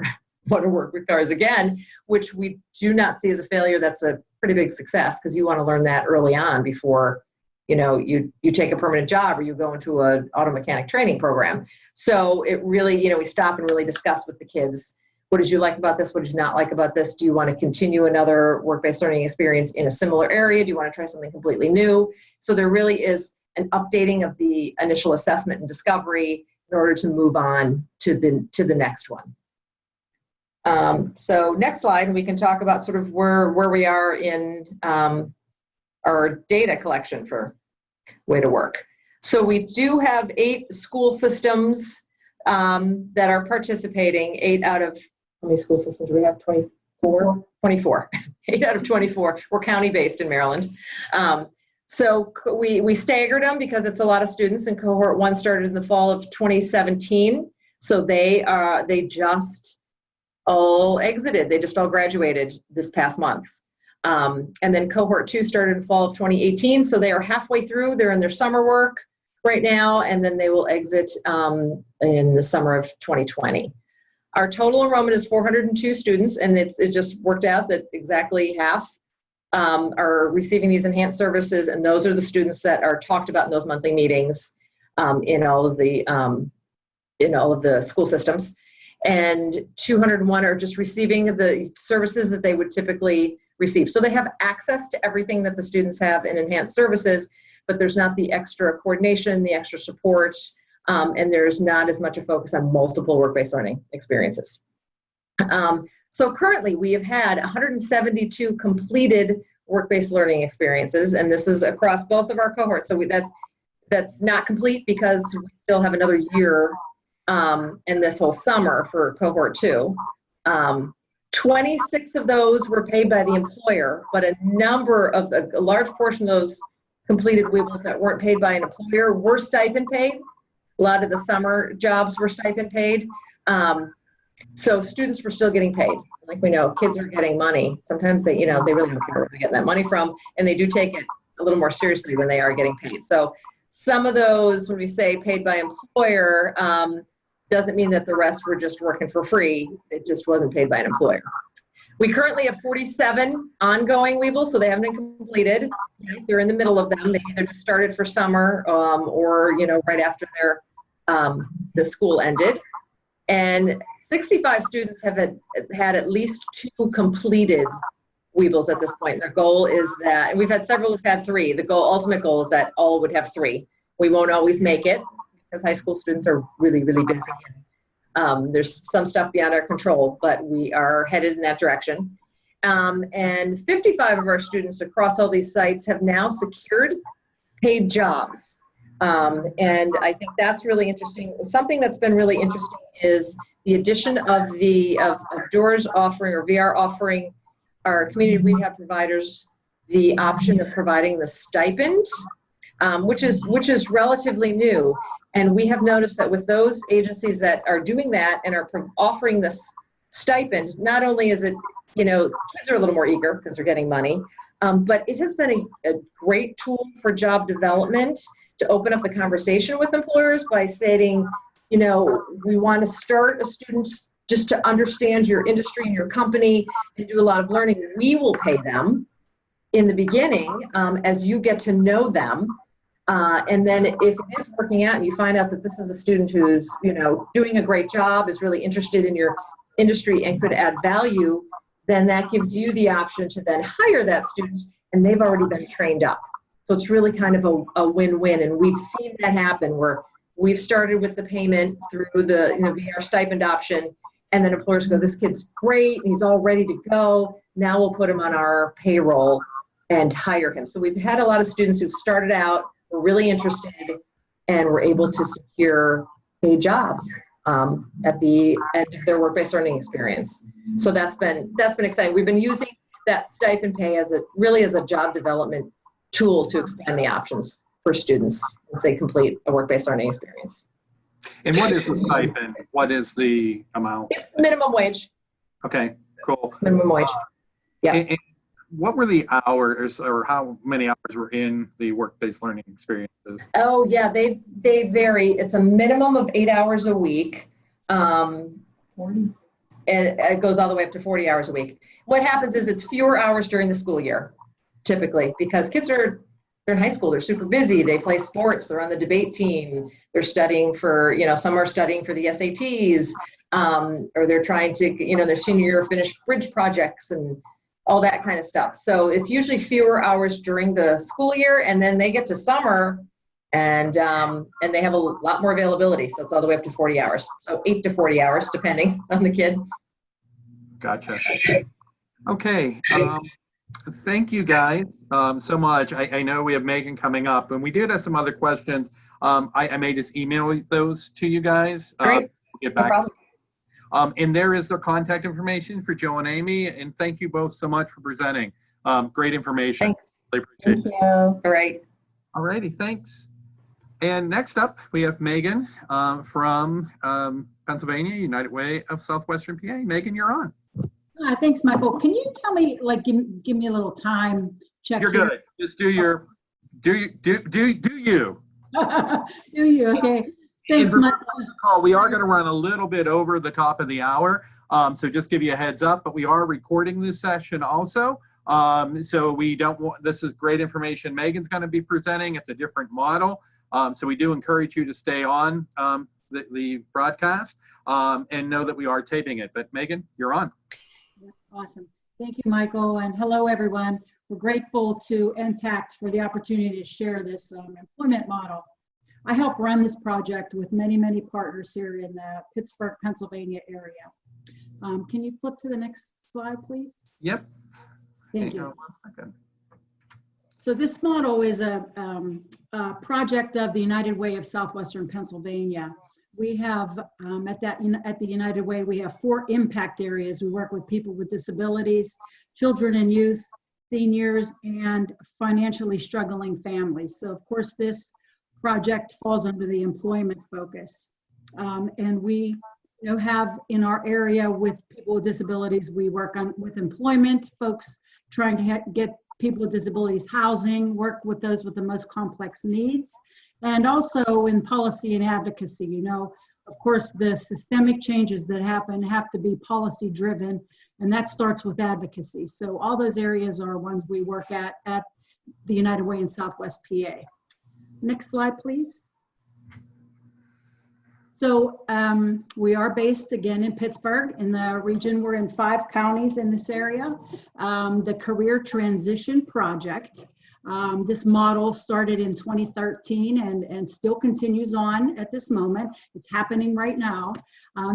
want to work with cars again, which we do not see as a failure. That's a pretty big success, because you want to learn that early on before you take a permanent job or you go into an auto mechanic training program. So it really, we stop and really discuss with the kids, what did you like about this? What did you not like about this? Do you want to continue another work-based learning experience in a similar area? Do you want to try something completely new? So there really is an updating of the initial assessment and discovery in order to move on to the next one. So next slide, and we can talk about sort of where we are in our data collection for Way to Work. So we do have 8 school systems that are participating. 8 out of, how many school systems do we have? 24? 24. 8 out of 24. We're county-based in Maryland. So we staggered them because it's a lot of students, and cohort 1 started in the fall of 2017. So they just all exited. They just all graduated this past month. And then cohort 2 started in fall of 2018. So they are halfway through. They're in their summer work right now, and then they will exit in the summer of 2020. Our total enrollment is 402 students, and it just worked out that exactly half are receiving these enhanced services, and those are the students that are talked about in those monthly meetings in all of the school systems. And 201 are just receiving the services that they would typically receive. So they have access to everything that the students have in enhanced services, but there's not the extra coordination, the extra support, and there's not as much a focus on multiple work-based learning experiences. So currently we have had 172 completed work-based learning experiences, and this is across both of our cohorts. So that's not complete because we still have another year in this whole summer for cohort 2. 26 of those were paid by the employer, but a large portion of those completed Weebles that weren't paid by an employer were stipend paid. A lot of the summer jobs were stipend paid. So students were still getting paid. Like we know, kids are getting money. Sometimes they, they really don't care where they're getting that money from, and they do take it a little more seriously when they are getting paid. So some of those, when we say paid by employer, doesn't mean that the rest were just working for free. It just wasn't paid by an employer. We currently have 47 ongoing Weebles, so they haven't been completed. They're in the middle of them. They either just started for summer or, right after the school ended. And 65 students have had at least 2 completed Weebles at this point. Their goal is that, and we've had several who've had 3. The ultimate goal is that all would have 3. We won't always make it because high school students are really, really busy. There's some stuff beyond our control, but we are headed in that direction. And 55 of our students across all these sites have now secured paid jobs. And I think that's really interesting. Something that's been really interesting is the addition of DOORS offering, or VR offering, our community rehab providers the option of providing the stipend, which is relatively new. And we have noticed that with those agencies that are doing that and are offering this stipend, not only is it, kids are a little more eager because they're getting money, but it has been a great tool for job development to open up the conversation with employers by stating, we want to start a student just to understand your industry and your company and do a lot of learning. We will pay them in the beginning as you get to know them. And then if it is working out and you find out that this is a student who's, doing a great job, is really interested in your industry and could add value, then that gives you the option to then hire that student, and they've already been trained up. So it's really kind of a win-win, and we've seen that happen where we've started with the payment through the VR stipend option, and then employers go, this kid's great, he's all ready to go, now we'll put him on our payroll and hire him. So we've had a lot of students who've started out, were really interested, and were able to secure paid jobs at the end of their work-based learning experience. So that's been exciting. We've been using that stipend pay as a job development tool to expand the options for students as they complete a work-based learning experience. And what is the stipend? What is the amount? It's minimum wage. Okay, cool. Minimum wage. Yeah. And what were the hours, or how many hours were in the work-based learning experiences? Oh yeah, they vary. It's a minimum of 8 hours a week. 40. And it goes all the way up to 40 hours a week. What happens is it's fewer hours during the school year, typically, because kids they're in high school, they're super busy, they play sports, they're on the debate team, they're studying for, some are studying for the SATs, or they're trying to, their senior year finish bridge projects and all that kind of stuff. So it's usually fewer hours during the school year, and then they get to summer and they have a lot more availability. So it's all the way up to 40 hours. So 8 to 40 hours, depending on the kid. Gotcha. Okay. Thank you guys so much. I know we have Megan coming up, and we did have some other questions. I may just email those to you guys. Great. Get back. No problem. And there is their contact information for Joe and Amy. And thank you both so much for presenting. Great information. Thanks. I appreciate Thank it. you. All right. All righty, thanks. And next up, we have Megan from Pennsylvania, United Way of Southwestern PA. Megan, you're on. Thanks, Michael. Can you tell me, give me a little time check? You're here? good. Just do you. Do you? Okay. Thanks, Michael. We are going to run a little bit over the top of the hour, so just give you a heads up. But we are recording this session also, so we don't want. This is great information. Megan's going to be presenting. It's a different model, so we do encourage you to stay on the broadcast and know that we are taping it. But Megan, you're on. Awesome. Thank you, Michael, and hello, everyone. We're grateful to NTACT for the opportunity to share this employment model. I help run this project with many, many partners here in the Pittsburgh, Pennsylvania area. Can you flip to the next slide, please? Yep. Thank Hang you. on 1 second. So this model is a project of the United Way of Southwestern Pennsylvania. We have, at the United Way, we have 4 impact areas. We work with people with disabilities, children and youth, seniors, and financially struggling families. So of course, this project falls under the employment focus. And we have in our area with people with disabilities, we work with employment, folks trying to get people with disabilities housing, work with those with the most complex needs, and also in policy and advocacy. Of course, the systemic changes that happen have to be policy driven, and that starts with advocacy. So all those areas are ones we work at the United Way in Southwest PA. Next slide, please. So we are based again in Pittsburgh. In the region, we're in 5 counties in this area. The Career Transition Project, this model started in 2013 and still continues on at this moment. It's happening right now.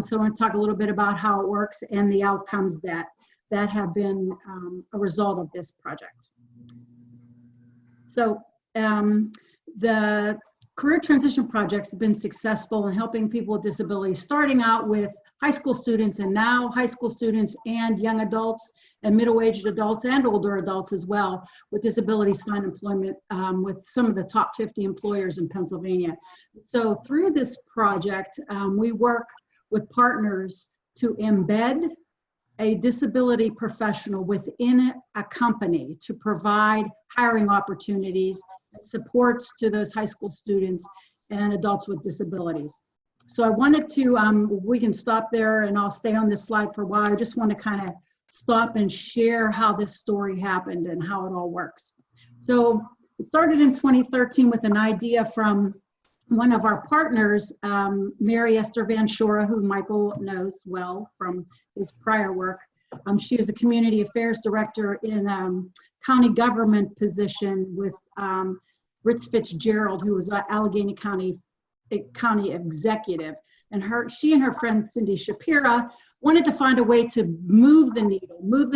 So I want to talk a little bit about how it works and the outcomes that have been a result of this project. So the Career Transition Projects have been successful in helping people with disabilities, starting out with high school students and now high school students and young adults and middle-aged adults and older adults as well with disabilities find employment with some of the top 50 employers in Pennsylvania. So through this project, we work with partners to embed a disability professional within a company to provide hiring opportunities and supports to those high school students and adults with disabilities. So I wanted to, we can stop there and I'll stay on this slide for a while. I just want to kind of stop and share how this story happened and how it all works. So it started in 2013 with an idea from one of our partners, Mary Esther Van Shora, who Michael knows well from his prior work. She is a community affairs director in county government position with Ritz Fitzgerald, who was Allegheny County executive. And she and her friend Cindy Shapira wanted to find a way to move the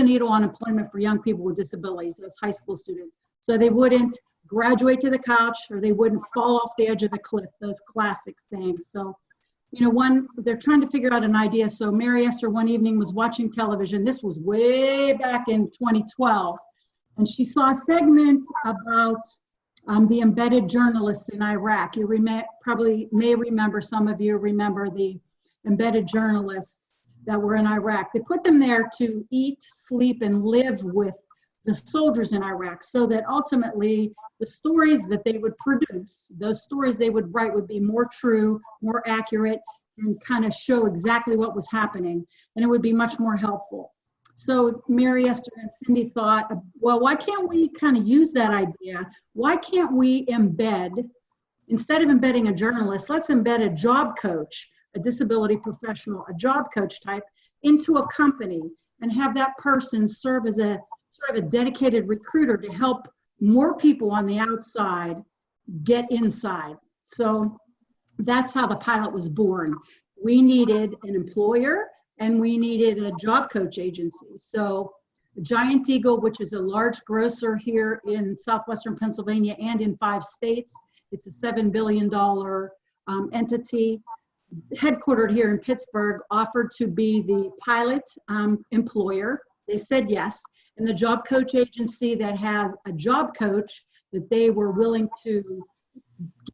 needle on employment for young people with disabilities, those high school students, so they wouldn't graduate to the couch or they wouldn't fall off the edge of the cliff, those classic sayings. So, they're trying to figure out an idea. So Mary Esther one evening was watching television. This was way back in 2012. And she saw segments about the embedded journalists in Iraq. You probably may remember, some of you remember the embedded journalists that were in Iraq. They put them there to eat, sleep, and live with the soldiers in Iraq so that ultimately the stories that they would produce, those stories they would write would be more true, more accurate, and kind of show exactly what was happening. And it would be much more helpful. So Mary Esther and Cindy thought, well, why can't we kind of use that idea? Why can't we embed, instead of embedding a journalist, let's embed a job coach, a disability professional, a job coach type into a company and have that person serve as a sort of a dedicated recruiter to help more people on the outside get inside. So that's how the pilot was born. We needed an employer and we needed a job coach agency. So Giant Eagle, which is a large grocer here in southwestern Pennsylvania and in 5 states, it's a $7 billion entity, headquartered here in Pittsburgh, offered to be the pilot employer. They said yes. And the job coach agency that has a job coach that they were willing to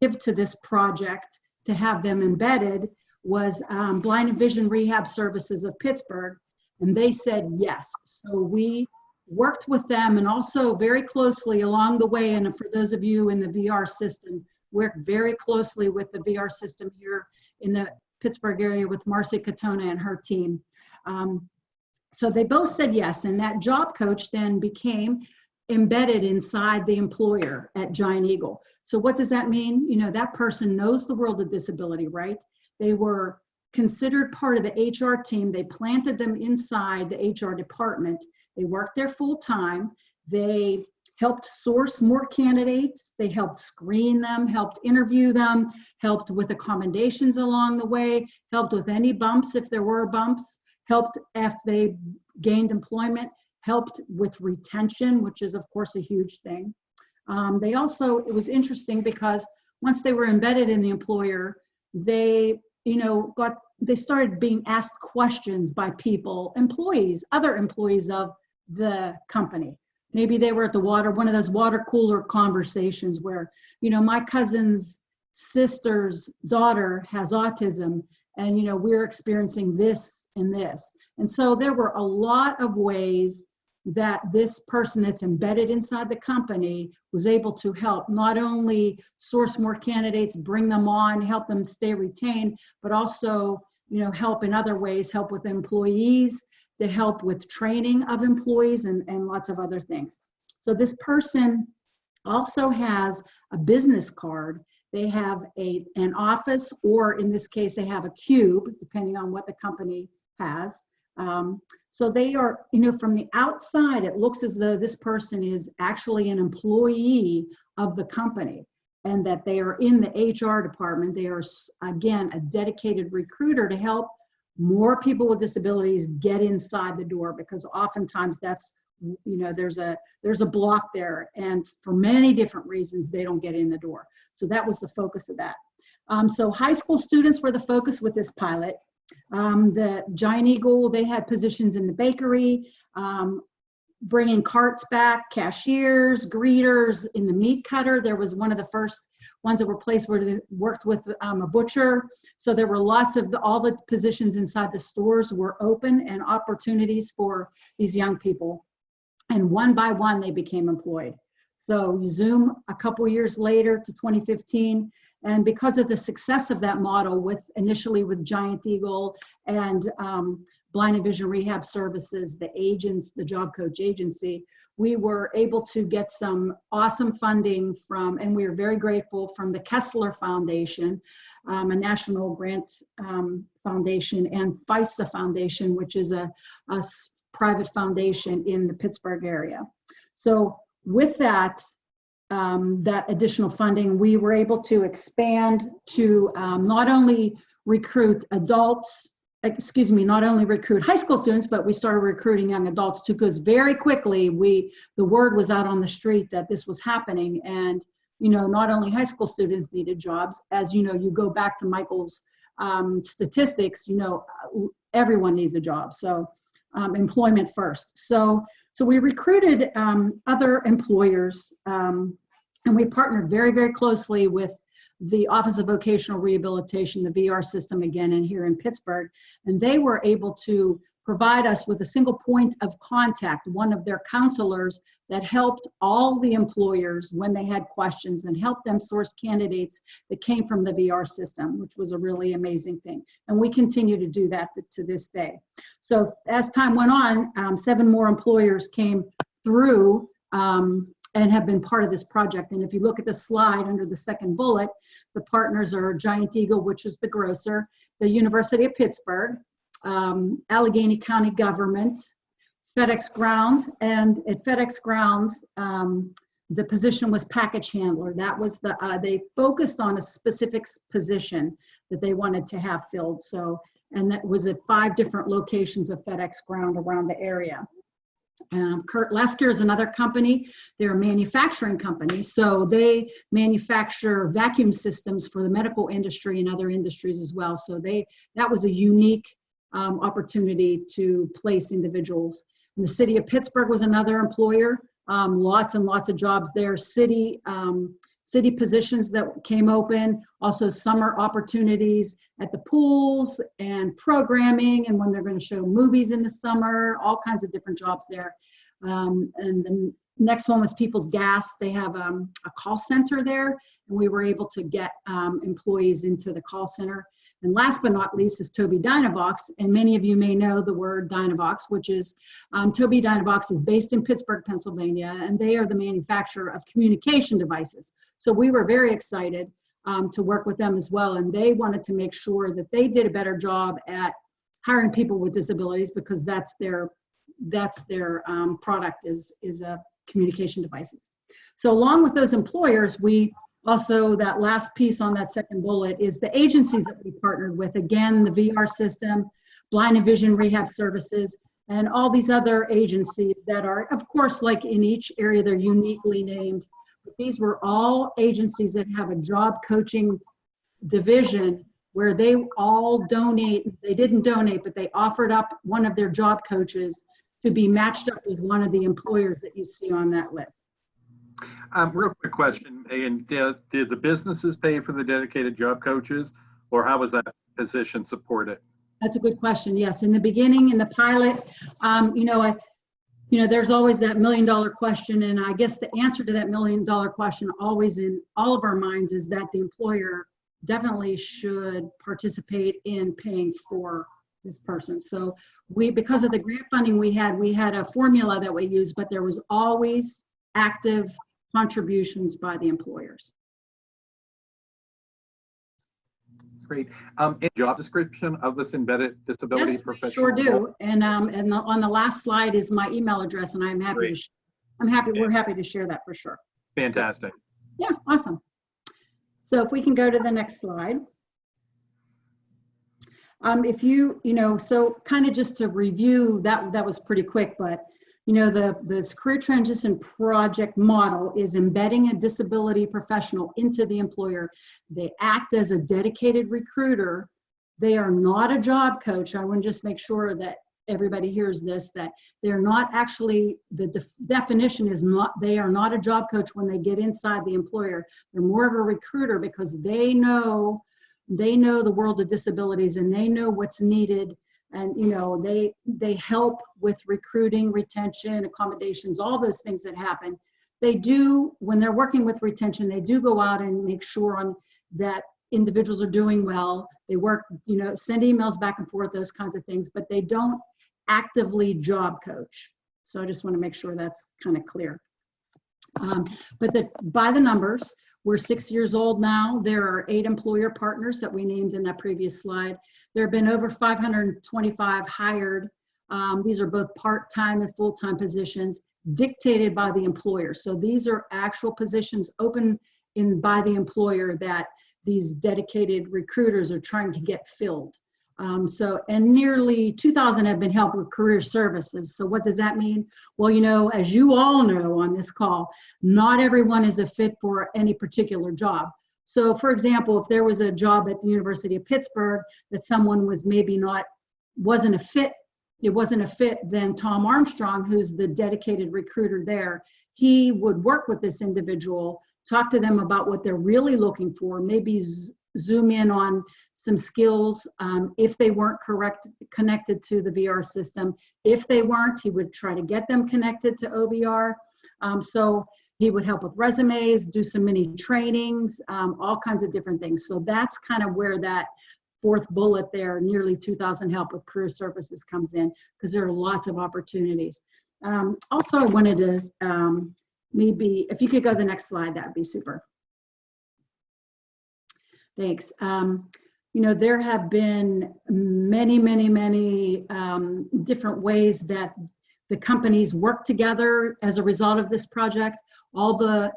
give to this project to have them embedded was Blind and Vision Rehab Services of Pittsburgh. And they said yes. So we worked with them and also very closely along the way. And for those of you in the VR system, worked very closely with the VR system here in the Pittsburgh area with Marcy Katona and her team. So they both said yes, and that job coach then became embedded inside the employer at Giant Eagle. So what does that mean? That person knows the world of disability, right? They were considered part of the HR team. They planted them inside the HR department. They worked there full time. They helped source more candidates. They helped screen them, helped interview them, helped with accommodations along the way, helped with any bumps if there were bumps, helped if they gained employment, helped with retention, which is of course a huge thing. They also, it was interesting because once they were embedded in the employer, they, they started being asked questions by people, employees, other employees of the company. Maybe they were at one of those water cooler conversations where, my cousin's sister's daughter has autism and, we're experiencing this and this. And so there were a lot of ways that this person that's embedded inside the company was able to help not only source more candidates, bring them on, help them stay retained, but also, help in other ways, help with employees, to help with training of employees and lots of other things. So this person also has a business card. They have an office, or in this case, they have a cube, depending on what the company has. So they are, from the outside, it looks as though this person is actually an employee of the company and that they are in the HR department. They are, again, a dedicated recruiter to help more people with disabilities get inside the door, because oftentimes that's, there's a block there, and for many different reasons they don't get in the door. So that was the focus of that. So high school students were the focus with this pilot. The Giant Eagle, they had positions in the bakery, bringing carts back, cashiers, greeters, in the meat cutter. There was one of the first ones that were placed where they worked with a butcher. So there were lots of all the positions inside the stores were open and opportunities for these young people. And one by one, they became employed. So you zoom a couple years later to 2015, and because of the success of that model initially with Giant Eagle and Blind and Vision Rehab Services, the agents, the Job Coach Agency, we were able to get some awesome funding from, and we are very grateful, from the Kessler Foundation, a national grant foundation, and FISA Foundation, which is a private foundation in the Pittsburgh area. So with that, that additional funding, we were able to expand to not only recruit not only recruit high school students, but we started recruiting young adults too, because very quickly the word was out on the street that this was happening. And, not only high school students needed jobs, as you go back to Michael's statistics, everyone needs a job. So employment first. So we recruited other employers, and we partnered very, very closely with the Office of Vocational Rehabilitation, the VR system again, and here in Pittsburgh. And they were able to provide us with a single point of contact, one of their counselors that helped all the employers when they had questions and helped them source candidates that came from the VR system, which was a really amazing thing. And we continue to do that to this day. So as time went on, 7 more employers came through and have been part of this project. And if you look at the slide under the second bullet, the partners are Giant Eagle, which is the grocer, the University of Pittsburgh, Allegheny County Government, FedEx Ground, and at FedEx Ground, the position was package handler. That was they focused on a specific position that they wanted to have filled. So, and that was at 5 different locations of FedEx Ground around the area. Lasker is another company. They're a manufacturing company, so they manufacture vacuum systems for the medical industry and other industries as well. So that was a unique opportunity to place individuals. And the city of Pittsburgh was another employer. Lots and lots of jobs there. City positions that came open, also summer opportunities at the pools and programming, and when they're going to show movies in the summer, all kinds of different jobs there. And the next one was People's Gas. They have a call center there, and we were able to get employees into the call center. And last but not least is Tobii Dynavox, and many of you may know the word Dynavox, which is, Tobii Dynavox is based in Pittsburgh, Pennsylvania, and they are the manufacturer of communication devices. So we were very excited to work with them as well, and they wanted to make sure that they did a better job at hiring people with disabilities, because that's their that's their product is communication devices. So along with those employers, we also, that last piece on that second bullet is the agencies that we partnered with. Again, the VR system, blind and vision rehab services, and all these other agencies that are, of course, like in each area, they're uniquely named. But these were all agencies that have a job coaching division where they all donate. They didn't donate, but they offered up one of their job coaches to be matched up with one of the employers that you see on that list. Real quick question, and did the businesses pay for the dedicated job coaches, or how was that position supported? That's a good question. Yes, in the beginning, in the pilot, there's always that $1 million question, and I guess the answer to that $1 million question always in all of our minds is that the employer definitely should participate in paying for this person. So because of the grant funding we had a formula that we used, but there was always active contributions by the employers. Great. A job description of this embedded disability Yes, professional? sure do. And on the last slide is my email address, and I'm happy we're happy to share that for sure. Fantastic. Yeah, awesome. So if we can go to the next slide. So kind of just to review, that was pretty quick, but this career transition project model is embedding a disability professional into the employer. They act as a dedicated recruiter. They are not a job coach. I want to just make sure that everybody hears this, that they're not actually, the definition is not, they are not a job coach when they get inside the employer. They're more of a recruiter because they know the world of disabilities and they know what's needed. And they help with recruiting, retention, accommodations, all those things that happen. They do, when they're working with retention, they do go out and make sure that individuals are doing well. They work, send emails back and forth, those kinds of things, but they don't actively job coach. So I just want to make sure that's kind of clear. But by the numbers, we're 6 years old now. There are 8 employer partners that we named in that previous slide. There have been over 525 hired. These are both part-time and full-time positions dictated by the employer. So these are actual positions open by the employer that these dedicated recruiters are trying to get filled. And nearly 2,000 have been helped with career services. So what does that mean? Well, as you all know on this call, not everyone is a fit for any particular job. So for example, if there was a job at the University of Pittsburgh that someone was wasn't a fit, then Tom Armstrong, who's the dedicated recruiter there, he would work with this individual, talk to them about what they're really looking for, maybe zoom in on some skills if they weren't connected to the VR system. If they weren't, he would try to get them connected to OVR. So he would help with resumes, do some mini trainings, all kinds of different things. So that's kind of where that fourth bullet there, nearly 2,000 help with career services comes in, because there are lots of opportunities. Also, I wanted to maybe, if you could go to the next slide, that'd be super. Thanks. There have been many different ways that the companies work together as a result of this project. All the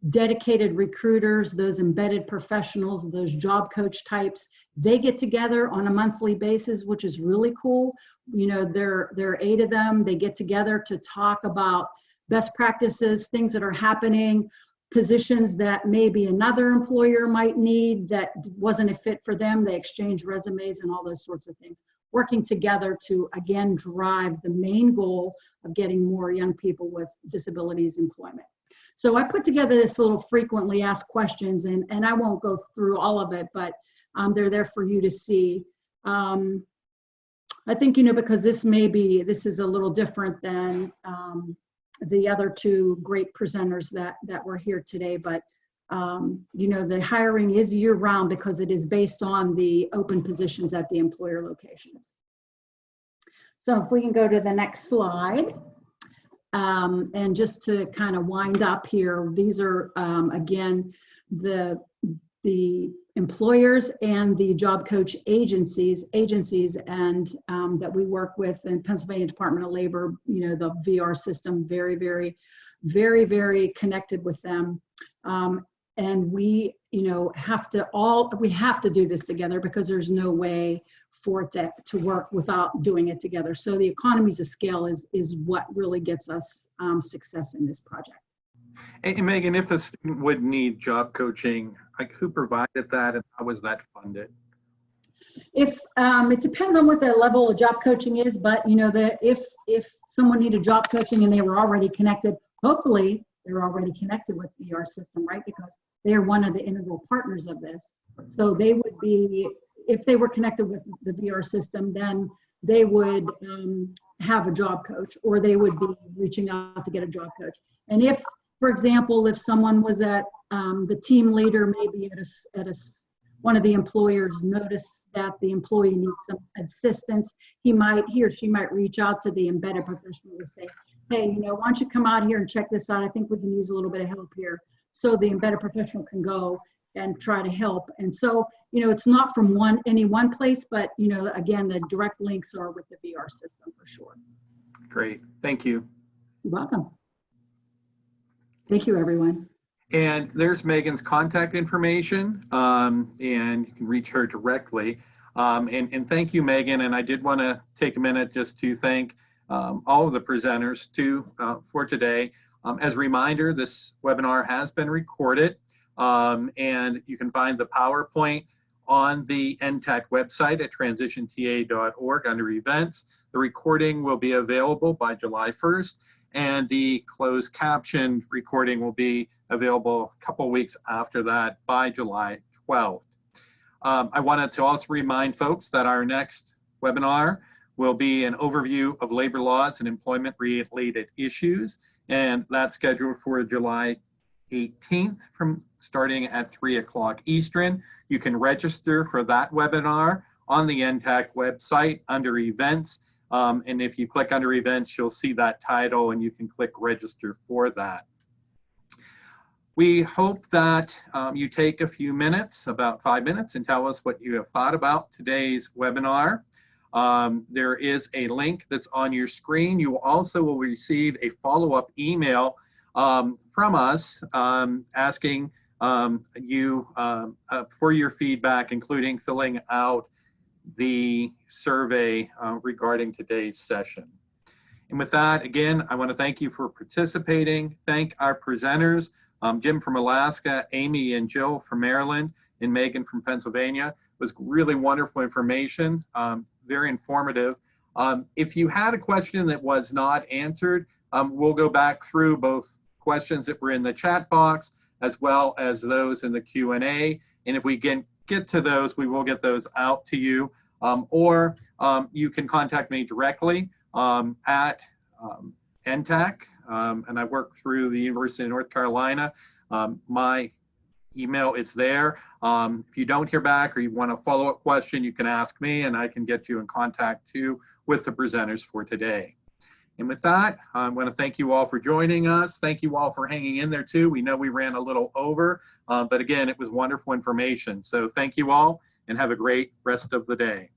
dedicated recruiters, those embedded professionals, those job coach types, they get together on a monthly basis, which is really cool. There are 8 of them. They get together to talk about best practices, things that are happening, positions that maybe another employer might need that wasn't a fit for them. They exchange resumes and all those sorts of things, working together to, again, drive the main goal of getting more young people with disabilities employment. So I put together this little frequently asked questions, and I won't go through all of it, but they're there for you to see. I think, because this is a little different than the other 2 great presenters that were here today, but the hiring is year-round because it is based on the open positions at the employer locations. So if we can go to the next slide, and just to kind of wind up here, these are again the employers and the job coach agencies and that we work with in Pennsylvania Department of Labor, you know, the VR system, very, very, very, very connected with them. And we, you know, we have to do this together because there's no way for it to work without doing it together. So the economies of scale is what really gets us success in this project. And Megan, if a student would need job coaching, like who provided that and how was that funded? If it depends on what the level of job coaching is, but you know, if someone needed job coaching and they were already connected, hopefully they're already connected with the VR system, right? Because they are one of the integral partners of this. So they would be, if they were connected with the VR system, then they would have a job coach, or they would be reaching out to get a job coach. And if, for example, if someone was at the team leader, maybe at one of the employers noticed that the employee needs some assistance, he or she might reach out to the embedded professional to say, hey, you know, why don't you come out here and check this out? I think we can use a little bit of help here. So the embedded professional can go and try to help. And so, you know, it's not from any one place, but, you know, again, the direct links are with the VR system for sure. Great, thank you. You're welcome. Thank you, everyone. And there's Megan's contact information, and you can reach her directly. And thank you, Megan. And I did want to take a minute just to thank all of the presenters too for today. As a reminder, this webinar has been recorded, and you can find the PowerPoint on the NTACT website at transitionta.org under events. The recording will be available by July 1st, and the closed caption recording will be available a couple weeks after that by July 12th. I wanted to also remind folks that our next webinar will be an overview of labor laws and employment-related issues, and that's scheduled for July 18th from starting at 3 o'clock Eastern. You can register for that webinar on the NTACT website under events. And if you click under events, you'll see that title and you can click register for that. We hope that you take a few minutes, about 5 minutes, and tell us what you have thought about today's webinar. There is a link that's on your screen. You also will receive a follow-up email from us asking you for your feedback, including filling out the survey regarding today's session. And with that, again, I want to thank you for participating. Thank our presenters, Jim from Alaska, Amy and Jill from Maryland, and Megan from Pennsylvania. It was really wonderful information, very informative. If you had a question that was not answered, we'll go back through both questions that were in the chat box as well as those in the Q&A. And if we can get to those, we will get those out to you. Or you can contact me directly at NTACT, and I work through the University of North Carolina. My email is there. If you don't hear back or you want a follow-up question, you can ask me and I can get you in contact too with the presenters for today. And with that, I want to thank you all for joining us. Thank you all for hanging in there too. We know we ran a little over, but again, it was wonderful information. So thank you all and have a great rest of the day.